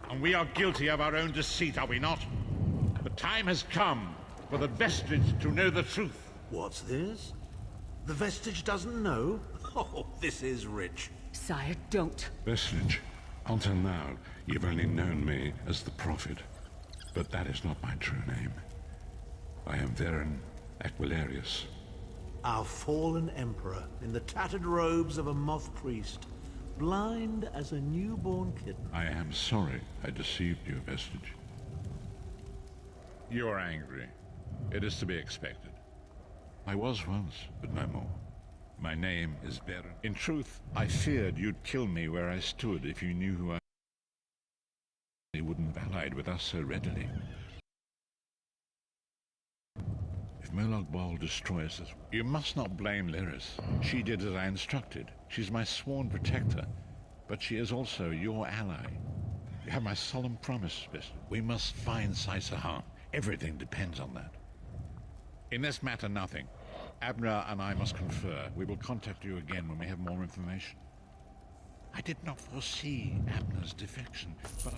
And we are guilty of our own deceit, are we not? The time has come for the Vestige to know the truth. What's this? The Vestige doesn't know? Oh, this is rich. Sire, don't. Vestige, until now, you've only known me as the Prophet. But that is not my true name. I am Varen Aquilarius. Our fallen emperor, in the tattered robes of a moth priest, blind as a newborn kitten. I am sorry I deceived you, Vestige. You are angry. It is to be expected. I was once, but no more. My name is Varen. In truth, I feared you'd kill me where I stood if you knew who I... He wouldn't allied with us so readily. If Molag Bal destroys us, you must not blame Lyris. She did as I instructed. She's my sworn protector, but she is also your ally. You have my solemn promise, Vestige. We must find Saisahan. Everything depends on that. In this matter, nothing. Abner and I must confer. We will contact you again when we have more information. I did not foresee Abner's defection, but I...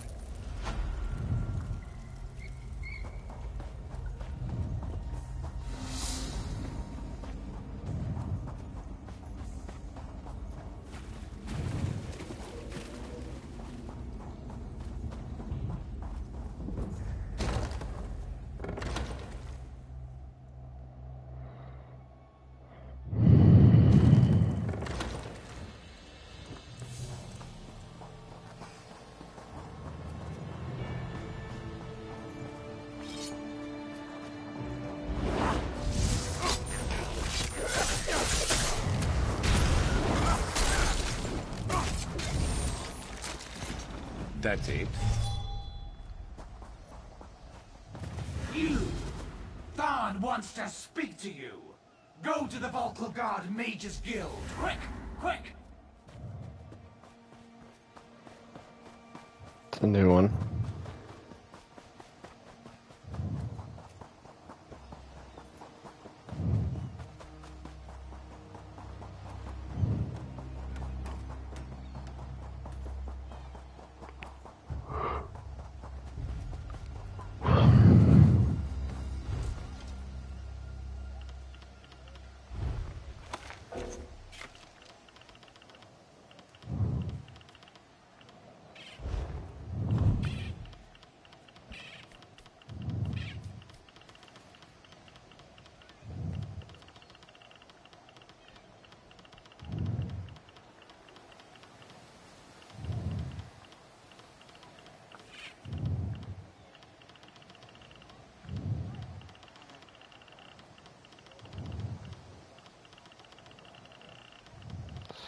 That's it. You! Tharn wants to speak to you! Go to the Vocal Guard Mages Guild! Quick! Quick! It's a new one.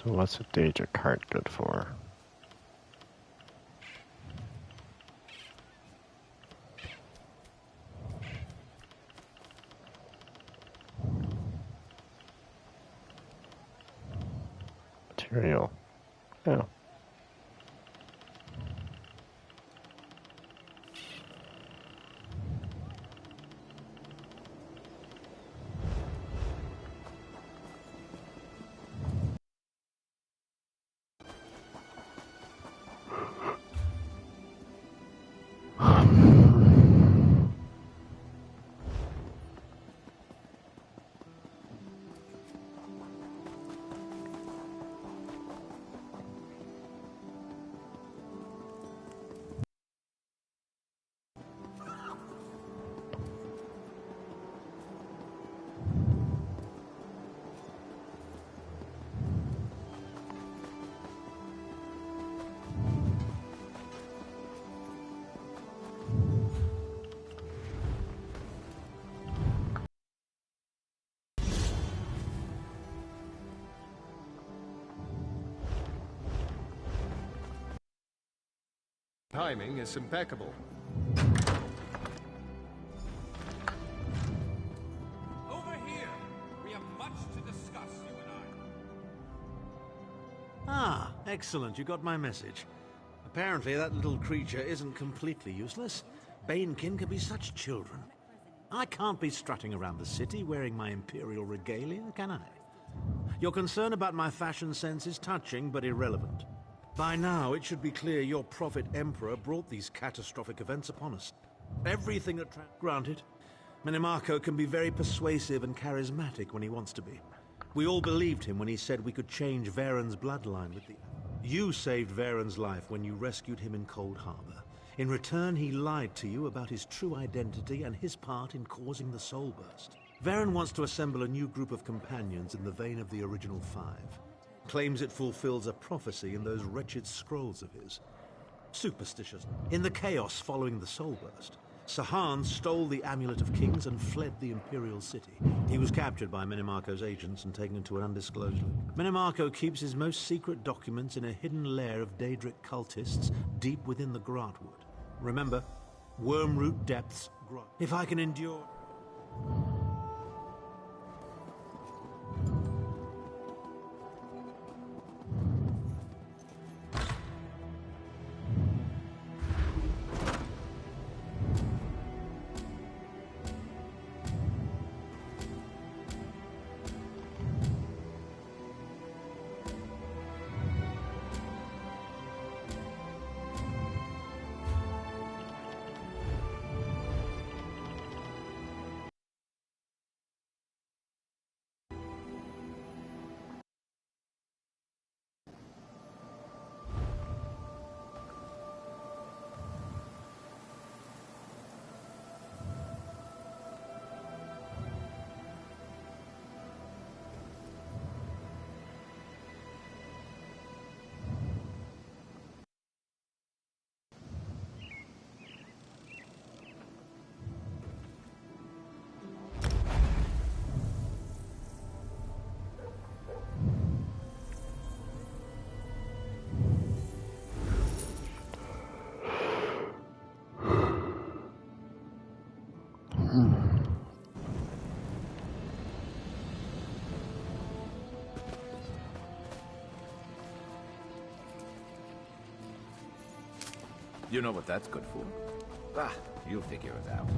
So what's a Daedra card good for? Material. Oh. Timing is impeccable. Over here! We have much to discuss, you and I. Ah, excellent. You got my message. Apparently that little creature isn't completely useless. Banekin can be such children. I can't be strutting around the city wearing my imperial regalia, can I? Your concern about my fashion sense is touching but irrelevant. By now, it should be clear your prophet emperor brought these catastrophic events upon us. Everything that... Granted, Minimarco can be very persuasive and charismatic when he wants to be. We all believed him when he said we could change Varen's bloodline with the... You saved Varen's life when you rescued him in Cold Harbor. In return, he lied to you about his true identity and his part in causing the Soul Burst. Varen wants to assemble a new group of companions in the vein of the original five. Claims it fulfills a prophecy in those wretched scrolls of his. Superstitious. In the chaos following the Soul Burst, Sahan stole the Amulet of Kings and fled the Imperial City. He was captured by Minimarco's agents and taken to an undisclosed... Minimarco keeps his most secret documents in a hidden lair of Daedric cultists deep within the Grotwood. Remember, Wormroot Depths Grot. If I can endure... You know what that's good for? Ah, you'll figure it out.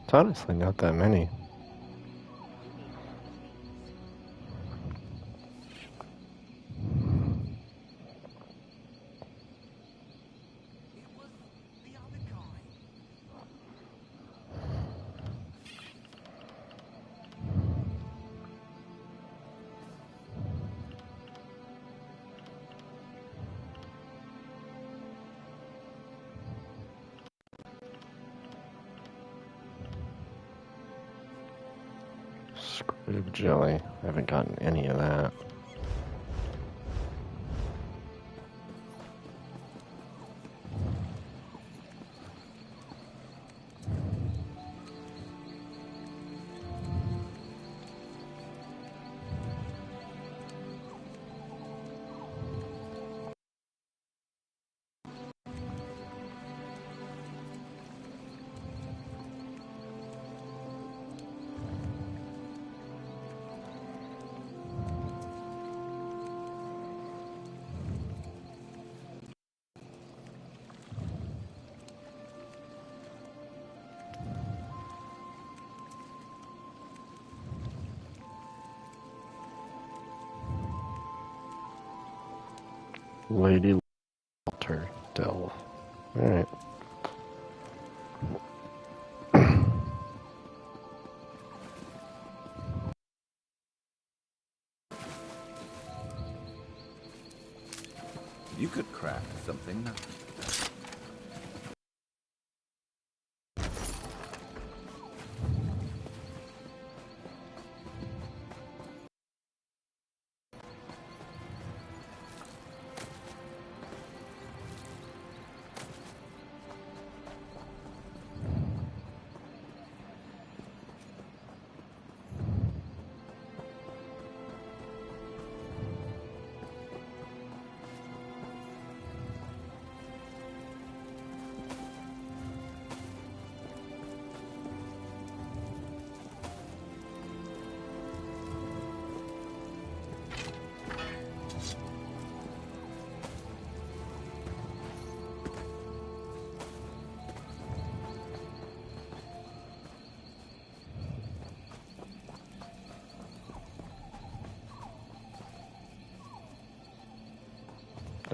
It's honestly not that many. Squid jelly. I haven't gotten any of that. Lady Walter Dell. Alright. You could craft something.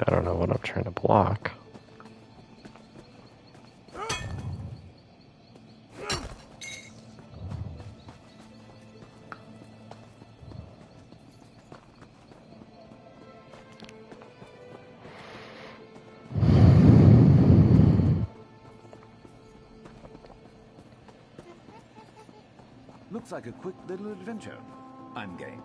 I don't know what I'm trying to block. Looks like a quick little adventure. I'm game.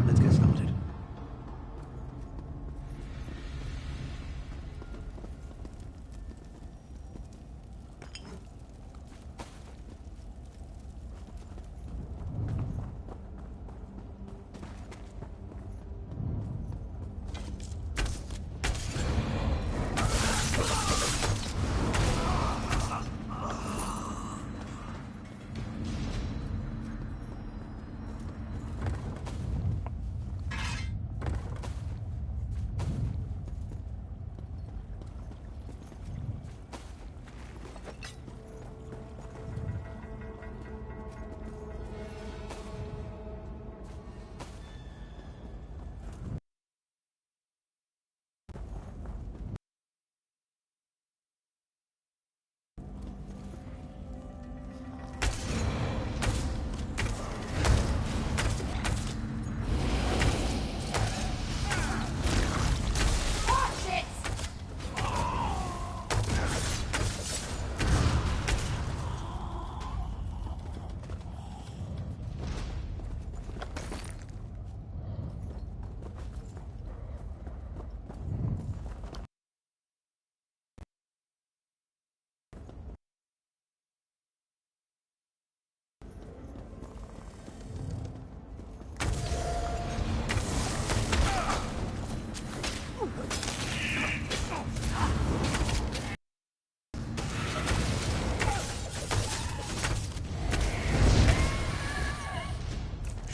Let's get started.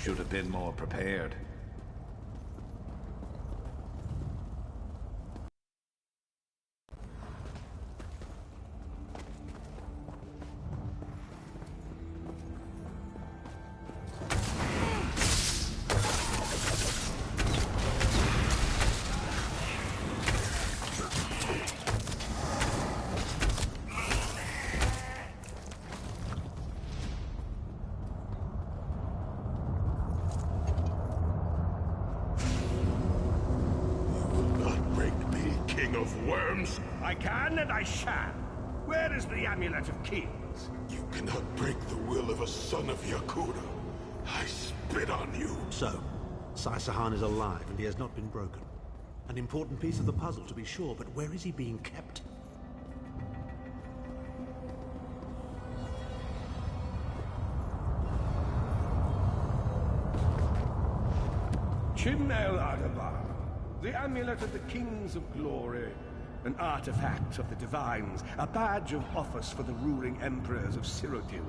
Should have been more prepared. Worms? I can and I shall. Where is the Amulet of Kings? You cannot break the will of a son of Yakuda. I spit on you. So, Sai-Sahan is alive and he has not been broken. An important piece of the puzzle to be sure, but where is he being kept? Chimnel Adabar, the amulet of the kings of glory, an artifact of the divines, a badge of office for the ruling emperors of Cyrodiil,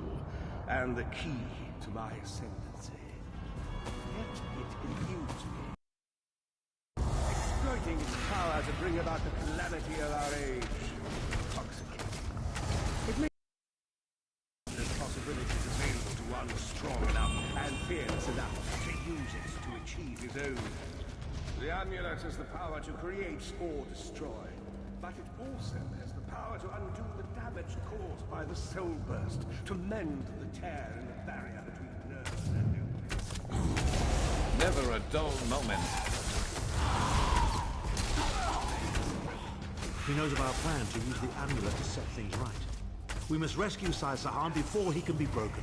and the key to my ascendancy. Yet it eludes me, exploiting its power to bring about the calamity of our age. Intoxicating. It may there's possibilities available to one strong enough and fearless enough to use it to achieve his own. The amulet has the power to create or destroy, but it also has the power to undo the damage caused by the soul burst, to mend the tear in the barrier between nerves and nucleus. Never a dull moment. He knows of our plan to use the amulet to set things right. We must rescue Sai Sahan before he can be broken.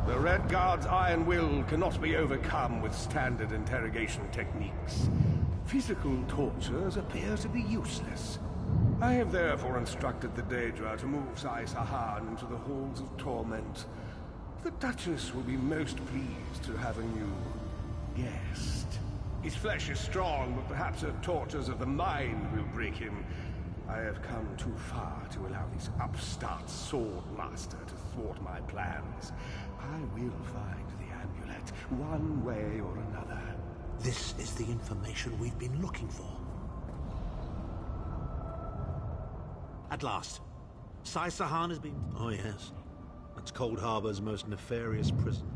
The Red Guard's iron will cannot be overcome with standard interrogation techniques. Physical tortures appear to be useless. I have therefore instructed the Daedra to move Sai Sahan into the halls of torment. The Duchess will be most pleased to have a new guest. His flesh is strong, but perhaps her tortures of the mind will break him. I have come too far to allow this upstart sword master to thwart my plans. I will find the amulet, one way or another. This is the information we've been looking for. At last, Sai Sahan has been... Oh yes, that's Cold Harbor's most nefarious prison.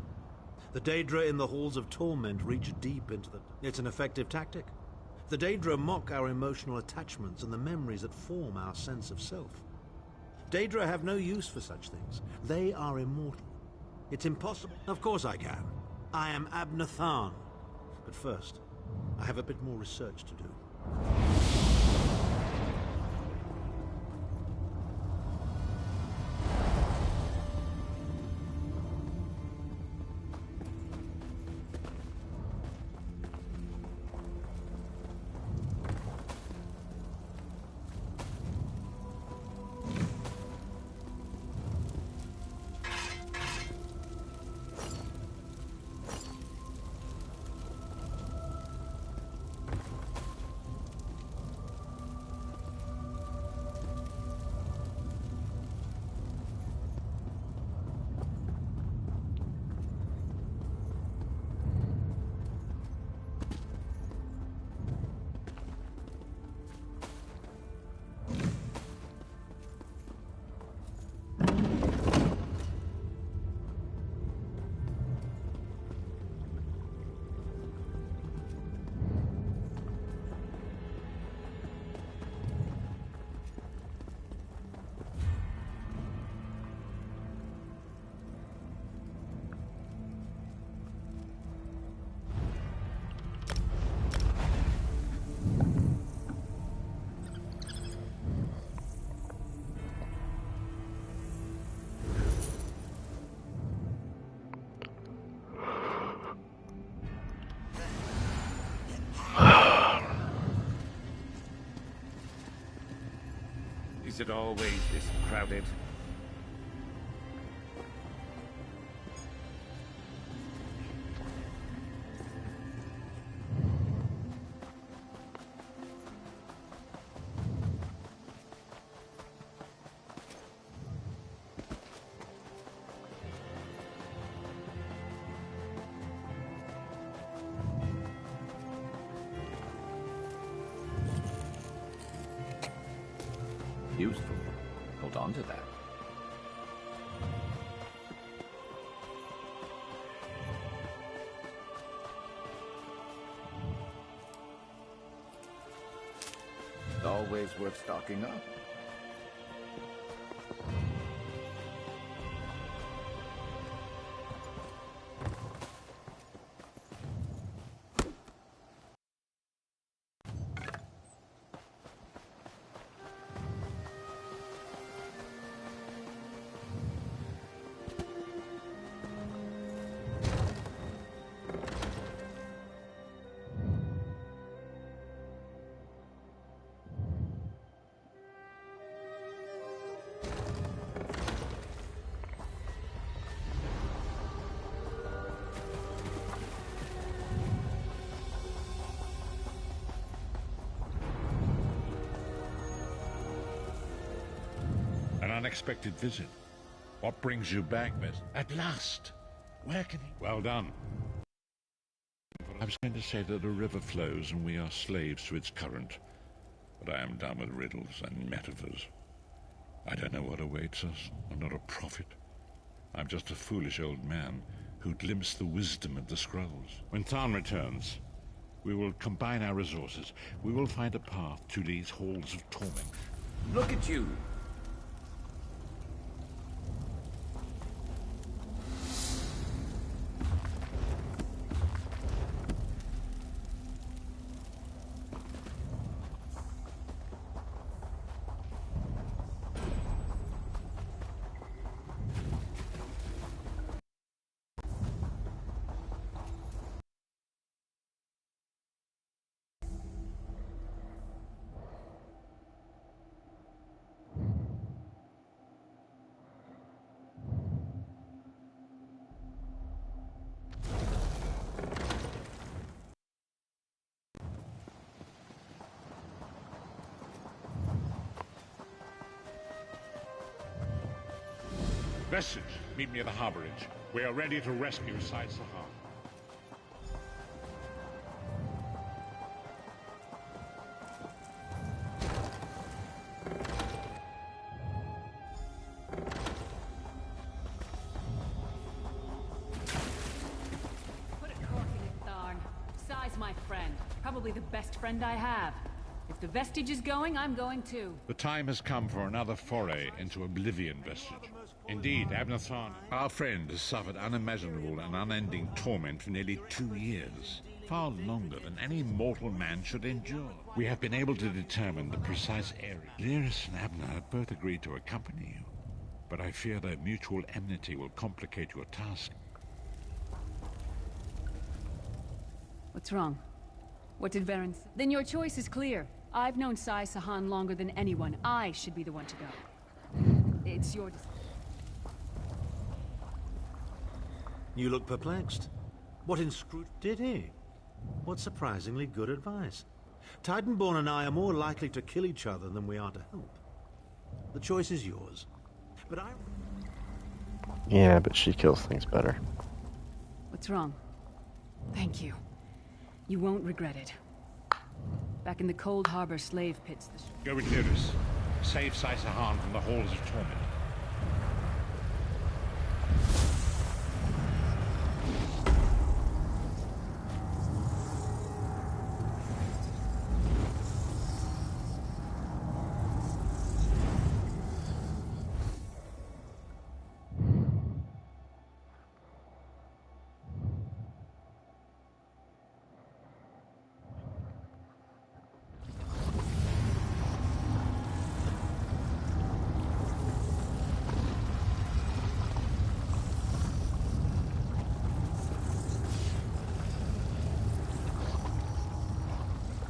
The Daedra in the halls of torment reach deep into the... It's an effective tactic. The Daedra mock our emotional attachments and the memories that form our sense of self. Daedra have no use for such things. They are immortal. It's impossible. Of course I can. I am Abner Tharn. But first, I have a bit more research to do. it always this crowded? Useful. Hold on to that. Always worth stocking up. An unexpected visit. What brings you back, miss? At last! Where can he... Well done. I was going to say that a river flows and we are slaves to its current. But I am done with riddles and metaphors. I don't know what awaits us. I'm not a prophet. I'm just a foolish old man who glimpsed the wisdom of the scrolls. When Tharn returns, we will combine our resources. We will find a path to these halls of torment. Look at you! Vestige, meet me at the harborage. We are ready to rescue Sai Sahan. Put a cork in it, Tharn. Sai's my friend. Probably the best friend I have. If the Vestige is going, I'm going too. The time has come for another foray into oblivion, Vestige. Indeed, Abner Tharn, our friend, has suffered unimaginable and unending torment for nearly 2 years. Far longer than any mortal man should endure. We have been able to determine the precise area. Lyris and Abner have both agreed to accompany you. But I fear that mutual enmity will complicate your task. What's wrong? What did Varen say? Then your choice is clear. I've known Sai Sahan longer than anyone. I should be the one to go. It's your decision. You look perplexed. What did he? What surprisingly good advice. Titanborn and I are more likely to kill each other than we are to help. The choice is yours. But I... Yeah, but she kills things better. What's wrong? Thank you. You won't regret it. Back in the Cold Harbor slave pits... Go with Lyris. Save Sai Sahan from the halls of torment.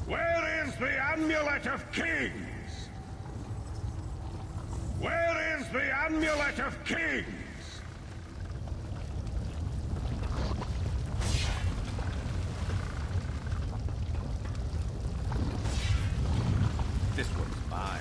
Where is the Amulet of Kings? the Amulet of Kings? This one's mine.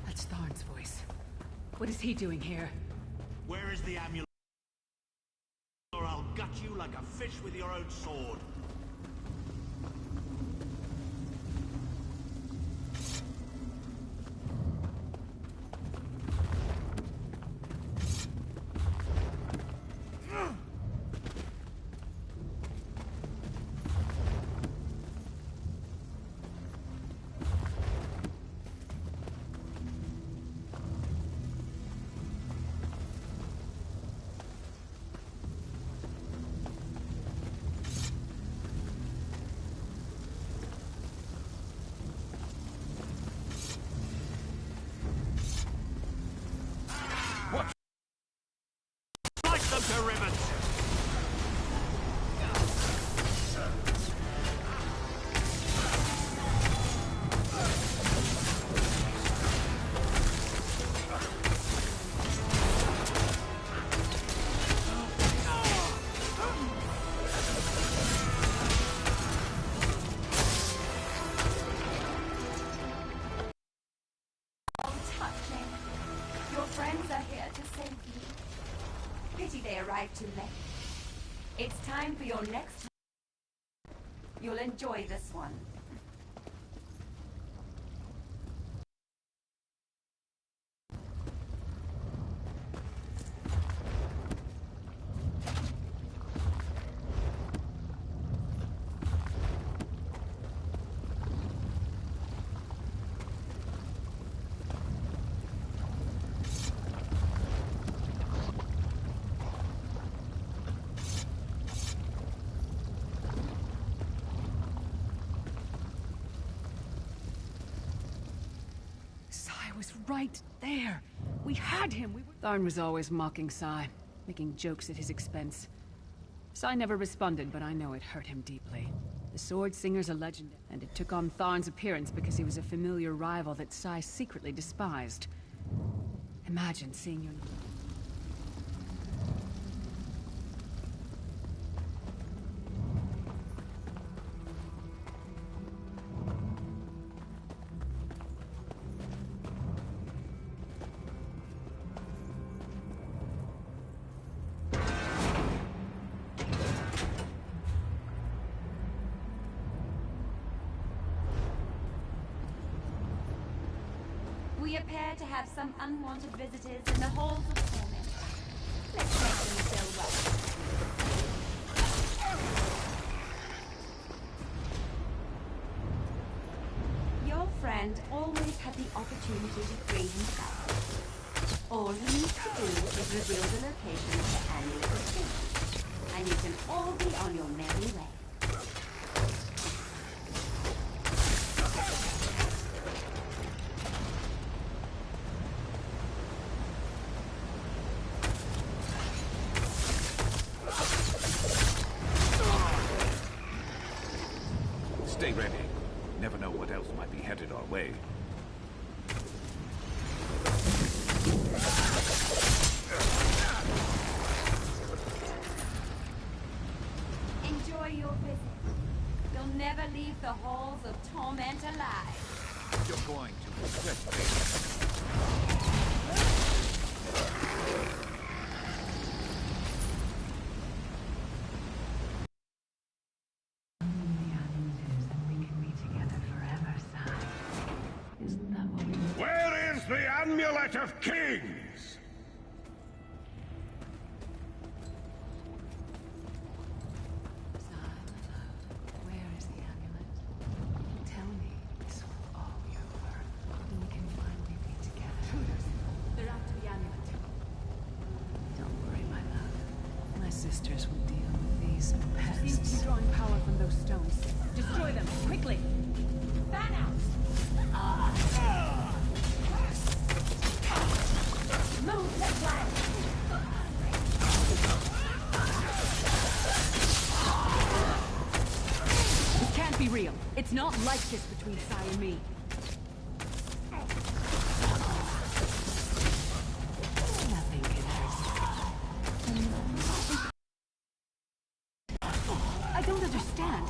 That's Tharn's voice. What is he doing here? Where is the amulet? Or I'll gut you like a fish with your own sword. Slice them to ribbons! Touching. Your friends are here to save you. Pity they arrived too late. It's time for your next. You'll enjoy this one. Sai was right there. We had him. Tharn was always mocking Sai, making jokes at his expense. Sai never responded, but I know it hurt him deeply. The Sword Singer's a legend, and it took on Tharn's appearance because he was a familiar rival that Sai secretly despised. Imagine seeing your... We appear to have some unwanted visitors in the halls of torment. Let's make them feel welcome. Your friend always had the opportunity to free himself. All he needs to do is reveal the location of the amulet of Kings, and you can all be on your merry way. Stay ready. Never know what else might be headed our way. Enjoy your visit. You'll never leave the halls of torment alive. You're going to regret this. Where is the Amulet of Kings? ancestors would deal with these pests. Seems to be drawing power from those stones. Destroy them, quickly! Fan out! Move the flank! It can't be real. It's not like this between Sai and me. Nothing can hurt. I don't understand.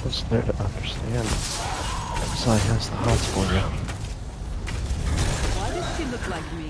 What's there to understand? Sai has the hots for you. Why does she look like me?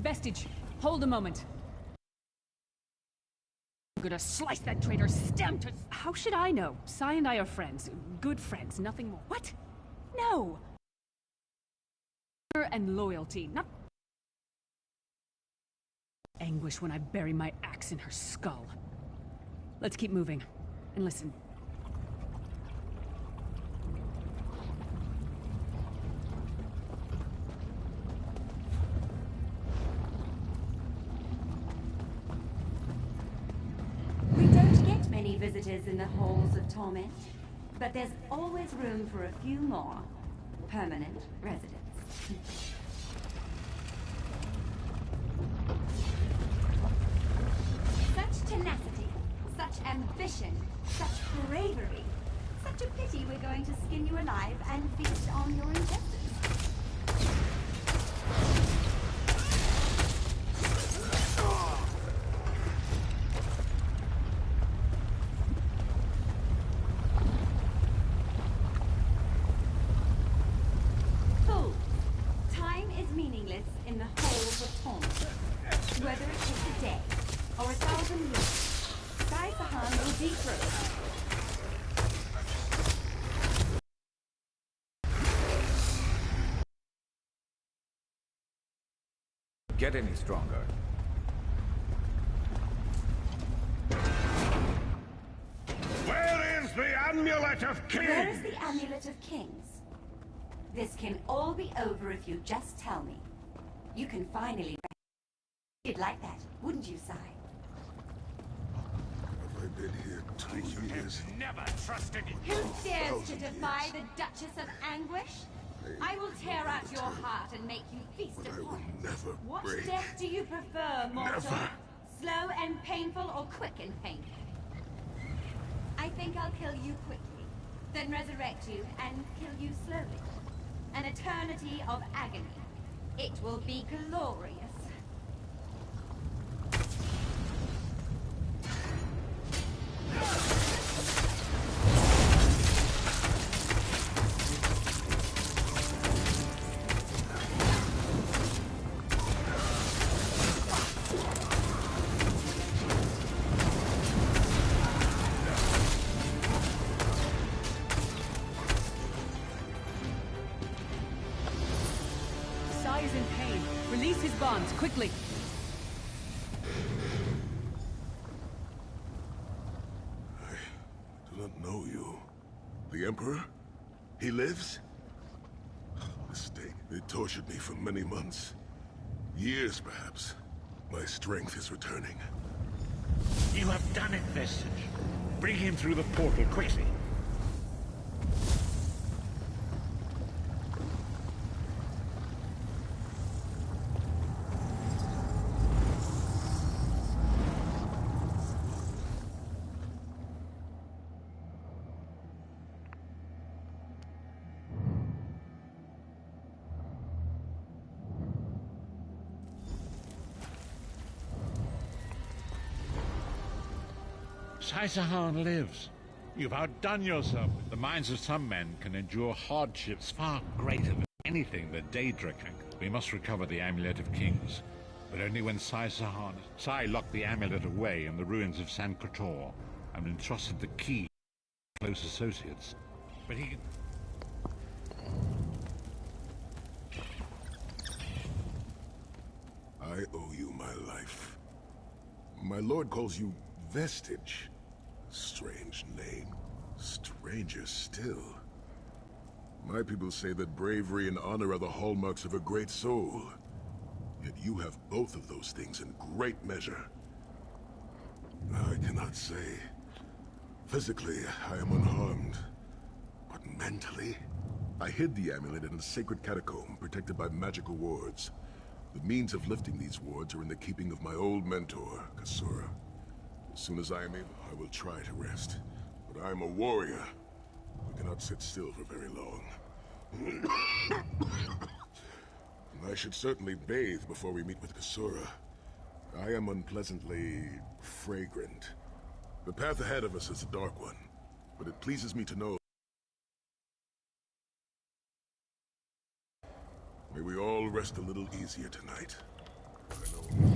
Vestige, hold a moment. I'm gonna slice that traitor's stem to... How should I know? Sai and I are friends. Good friends, nothing more. What? No! Honor and loyalty, not... Anguish when I bury my axe in her skull. Let's keep moving. And listen. We don't get many visitors in the halls of torment, but there's always room for a few more permanent residents. Such tenacity, such ambition, such bravery. Such a pity we're going to skin you alive and feast on your intestines. Fools! Time is meaningless in the halls of torment. Whether it takes a day or 1,000 years, Sai Sahan will dethrone. Get any stronger. Where is the Amulet of Kings? Where is the Amulet of Kings? This can all be over if you just tell me. You can finally... You'd like that, wouldn't you, Sai? Have I been here 2 years? Never trusted you. Who dares to defy the Duchess of Anguish? I will tear out your heart and make you feast upon it. Never What break. death do you prefer, mortal? Never. Slow and painful or quick and painful? I think I'll kill you quickly, then resurrect you and kill you slowly. An eternity of agony. It will be glorious. his bonds, quickly! I do not know you. The Emperor? He lives? Mistake. They tortured me for many months. Years, perhaps. My strength is returning. You have done it, Vestige. Bring him through the portal quickly. Saisahan lives. You've outdone yourself. The minds of some men can endure hardships far greater than anything that Daedra can. We must recover the Amulet of Kings, but only when Sai locked the amulet away in the ruins of San Kotor and entrusted the key to close associates. But he... I owe you my life. My lord calls you Vestige. Strange name. Stranger still. My people say that bravery and honor are the hallmarks of a great soul. Yet you have both of those things in great measure. I cannot say. Physically, I am unharmed. But mentally? I hid the amulet in a sacred catacomb protected by magical wards. The means of lifting these wards are in the keeping of my old mentor, Kasura. As soon as I am able, I will try to rest. But I am a warrior. We cannot sit still for very long. I should certainly bathe before we meet with Kasura. I am unpleasantly fragrant. The path ahead of us is a dark one, but it pleases me to know. May we all rest a little easier tonight. I know.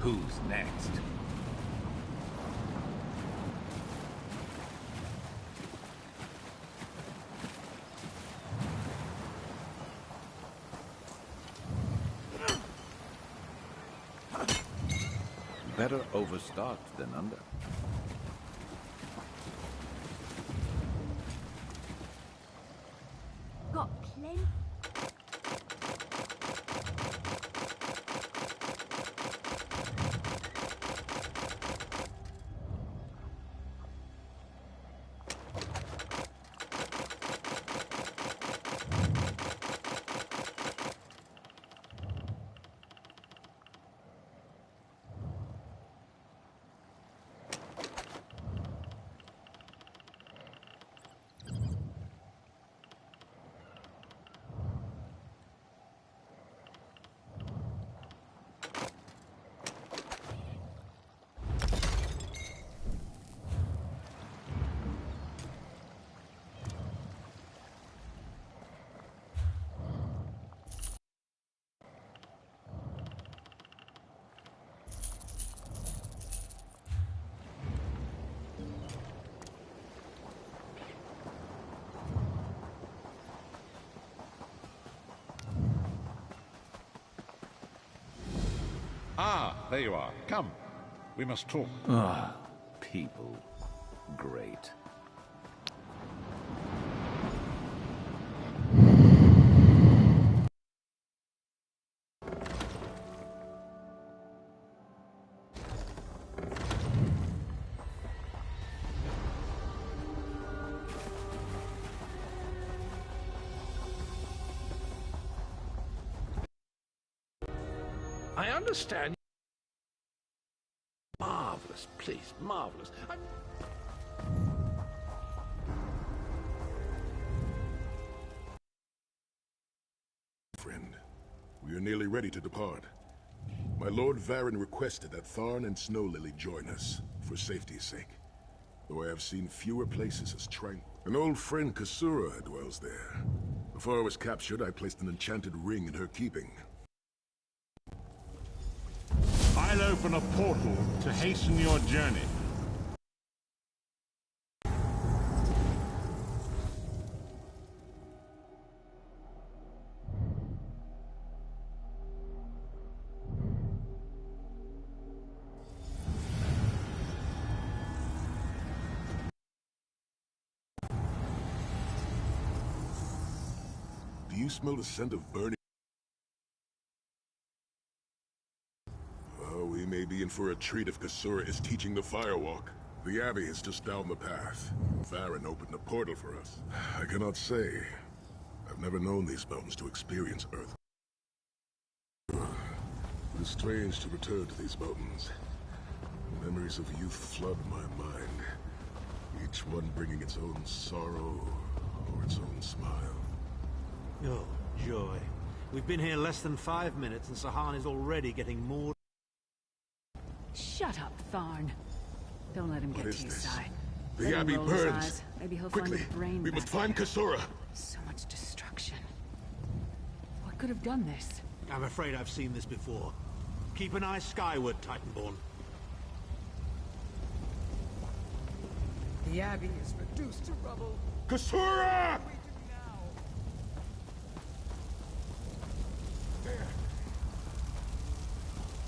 Who's next? Better overstocked than under. Got plenty. There you are. Come. We must talk. Ah, people. Great. I understand. Marvelous, please, marvelous. Friend, we are nearly ready to depart. My Lord Varen requested that Tharn and Snow Lily join us, for safety's sake. Though I have seen fewer places as tranquil. An old friend, Kasura, dwells there. Before I was captured, I placed an enchanted ring in her keeping. I'll open a portal to hasten your journey. Do you smell the scent of burning? Oh, we may be in for a treat if Kasura is teaching the Firewalk. The Abbey is just down the path. Varen opened a portal for us. I cannot say. I've never known these mountains to experience Earth. It is strange to return to these mountains. Memories of youth flood my mind. Each one bringing its own sorrow or its own smile. Oh, joy. We've been here less than 5 minutes and Sahan is already getting more... Shut up, Tharn. Don't let him get to your side. The Let him Abbey roll his burns. eyes. Maybe he'll Quickly, find a brain we must back find there. Kasura. So much destruction. What could have done this? I'm afraid I've seen this before. Keep an eye skyward, Titanborn. The Abbey is reduced to rubble. Kasura!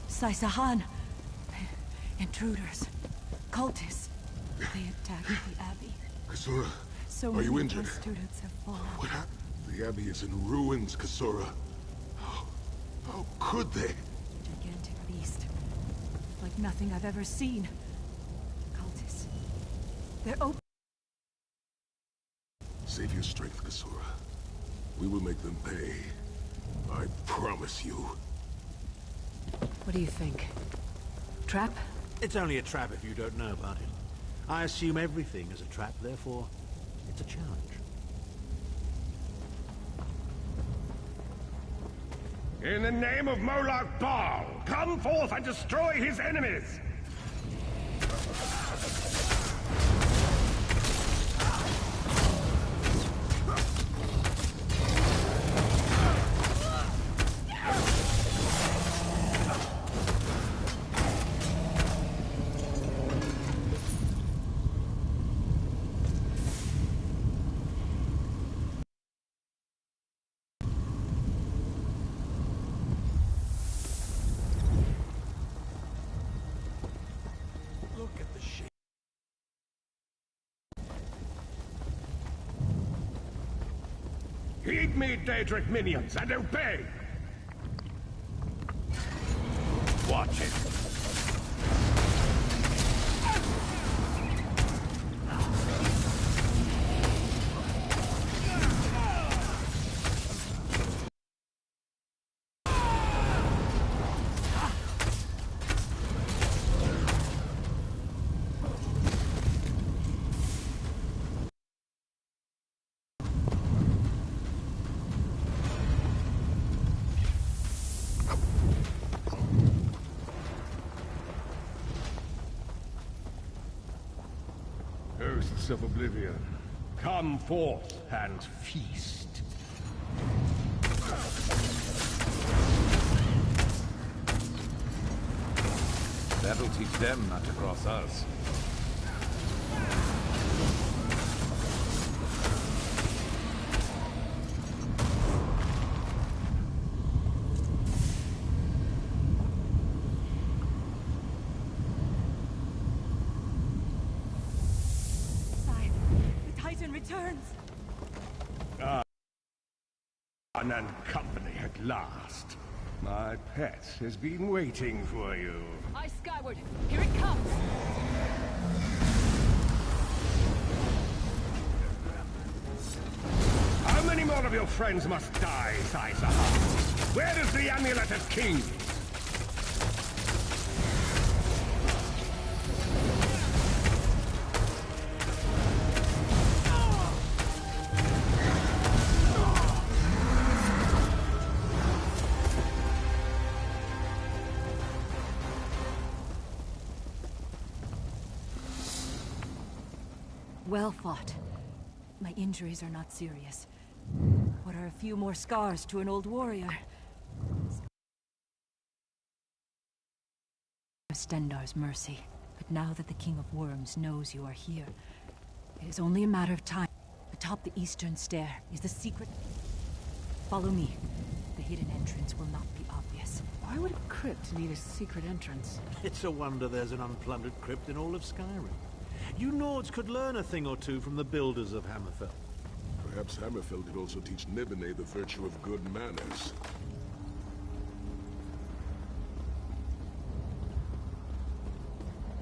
Sahan. Intruders. Cultists. They attacked the Abbey. Kasura, So are many you of injured? my students have fallen. What happened? The Abbey is in ruins, Kasura. How could they? Gigantic beast. Like nothing I've ever seen. Cultists. They're open. Save your strength, Kasura. We will make them pay. I promise you. What do you think? Trap? It's only a trap if you don't know about it. I assume everything is a trap, therefore, it's a challenge. In the name of Moloch Baal, come forth and destroy his enemies! Look at the shape. Heed me, Daedric minions, and obey! Watch it. Hosts of Oblivion, come forth and feast. That'll teach them not to cross us. returns. And company at last. My pet has been waiting for you. Eye skyward. Here it comes. How many more of your friends must die, Sai-Sahar? Where is the Amulet of Kings? Well fought. My injuries are not serious. What are a few more scars to an old warrior? Of Stendarr's mercy. But now that the King of Worms knows you are here, it is only a matter of time. Atop the eastern stair is the secret... Follow me. The hidden entrance will not be obvious. Why would a crypt need a secret entrance? It's a wonder there's an unplundered crypt in all of Skyrim. You Nords could learn a thing or two from the builders of Hammerfell. Perhaps Hammerfell could also teach Nibene the virtue of good manners.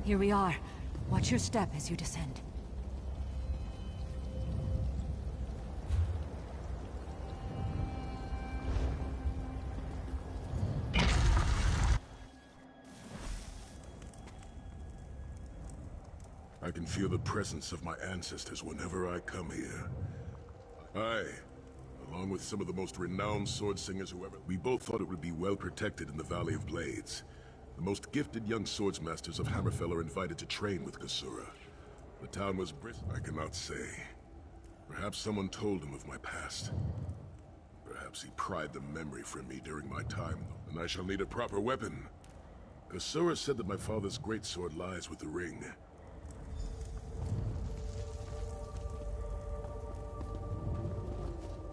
Here we are. Watch your step as you descend. I can feel the presence of my ancestors whenever I come here. I, along with some of the most renowned sword singers who ever... We both thought it would be well protected in the Valley of Blades. The most gifted young swordsmasters of Hammerfell are invited to train with Kasura. The town was brisk. I cannot say. Perhaps someone told him of my past. Perhaps he pried the memory from me during my time, and I shall need a proper weapon. Kasura said that my father's greatsword lies with the ring.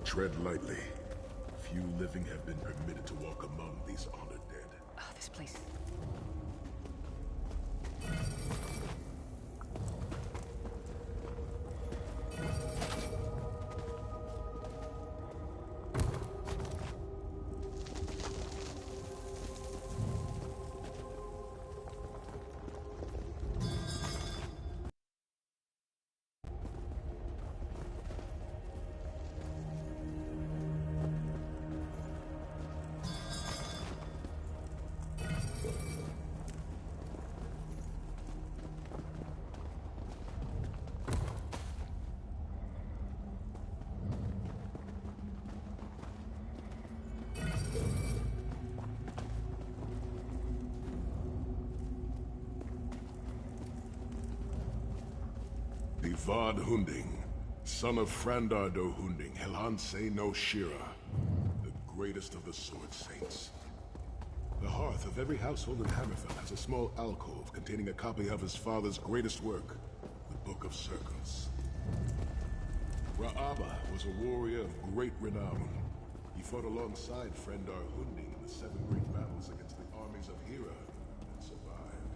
Tread lightly. Few living have been permitted to walk among these honored dead. Oh, this place. Vard Hunding, son of Frandar do Hunding, Helhanse no Shira, the greatest of the Sword Saints. The hearth of every household in Hammerfell has a small alcove containing a copy of his father's greatest work, the Book of Circles. Ra'aba was a warrior of great renown. He fought alongside Frandar Hunding in the 7 great battles against the armies of Hera and survived.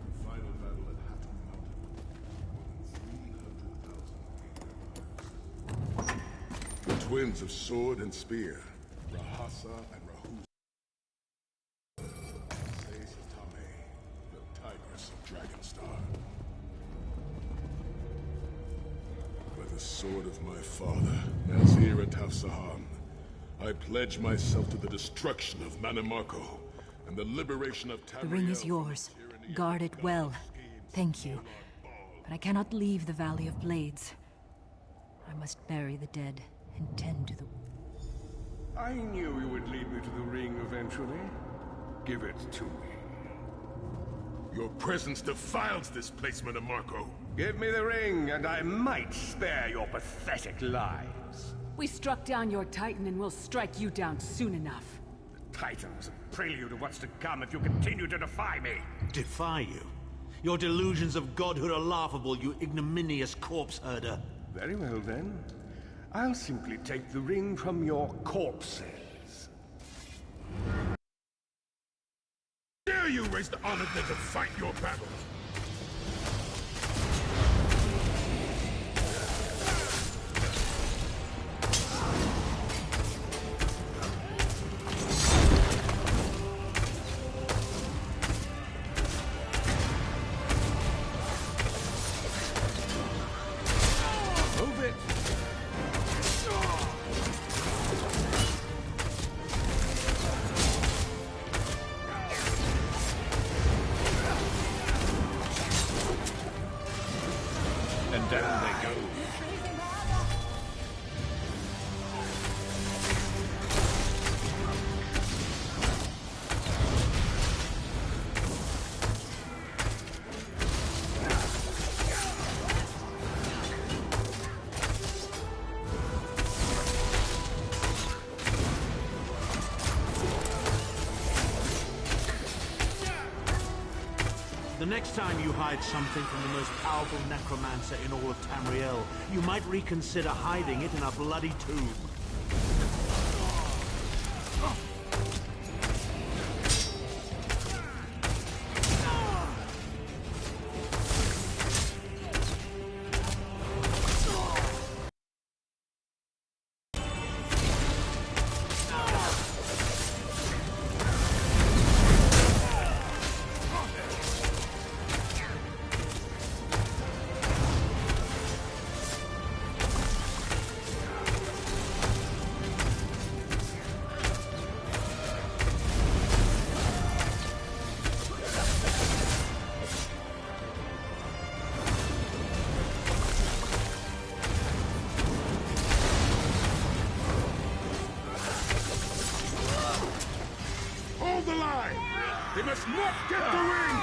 The final battle at Hatton Mountain, the twins of sword and spear, Rahasa and Rahuz. Satame, the tigress of Dragonstar. By the sword of my father, Nazir and Tafsahan, I pledge myself to the destruction of Manimarco and the liberation of Tamriel. The ring is yours. Guard it well. Thank you. But I cannot leave the Valley of Blades. I must bury the dead and tend to the... I knew you would lead me to the ring eventually. Give it to me. Your presence defiles this place, Manimarco. Give me the ring, and I might spare your pathetic lives. We struck down your Titan, and we'll strike you down soon enough. The Titan was a prelude of what's to come if you continue to defy me. Defy you? Your delusions of godhood are laughable, you ignominious corpse herder. Very well, then. I'll simply take the ring from your corpses. Dare you raise the honored dead to fight your battle? The next time you hide something from the most powerful necromancer in all of Tamriel, you might reconsider hiding it in a bloody tomb. Hold the line! They must not get the ring!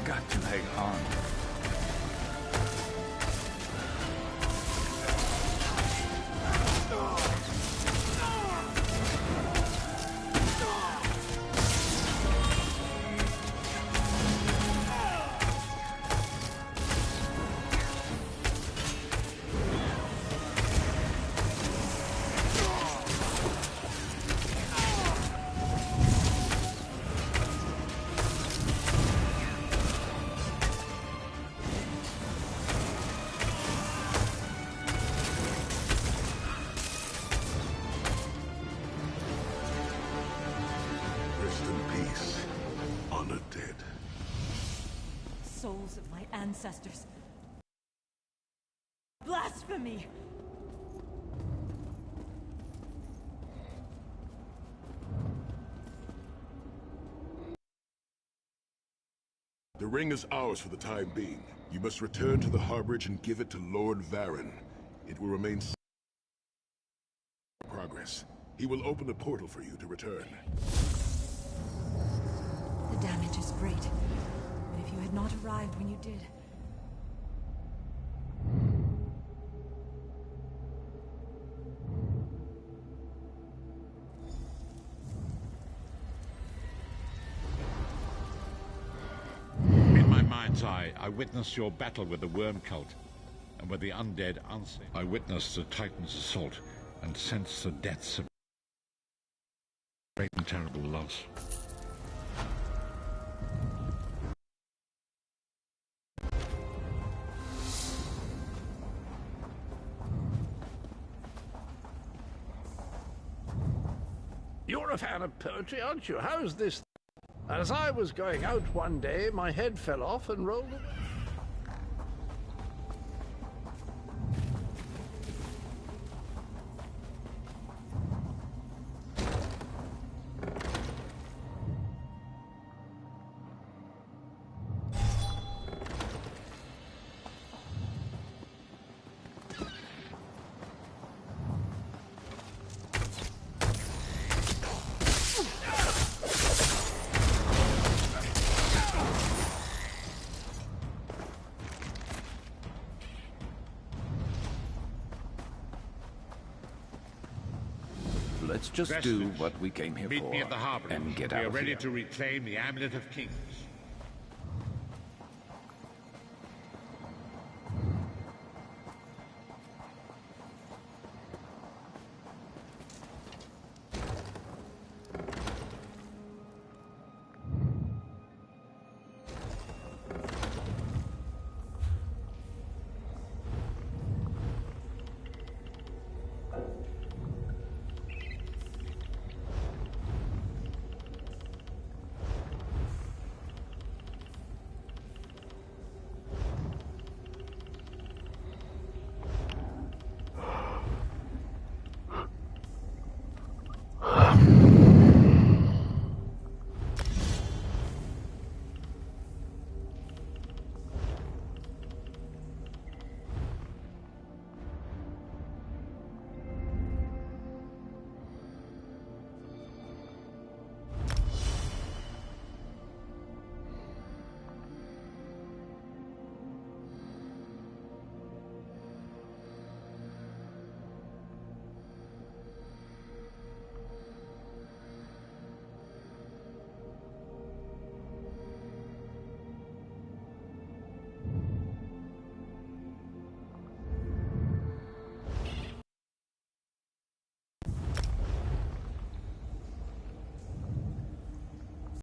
Got to hang on. Rest in peace, honor dead. Souls of my ancestors. Blasphemy! The ring is ours for the time being. You must return to the harborage and give it to Lord Varen. It will remain progress. He will open a portal for you to return. The damage is great. But if you had not arrived when you did... In my mind's eye, I witnessed your battle with the worm cult, and with the undead unseen. I witnessed the Titan's assault, and sensed the deaths of great and terrible loss. You're a fan of poetry, aren't you? How's this? As I was going out one day, my head fell off and rolled away. Let's just do what we came here Meet for me at the harbor, and get we out are of ready here. to reclaim the Amulet of Kings.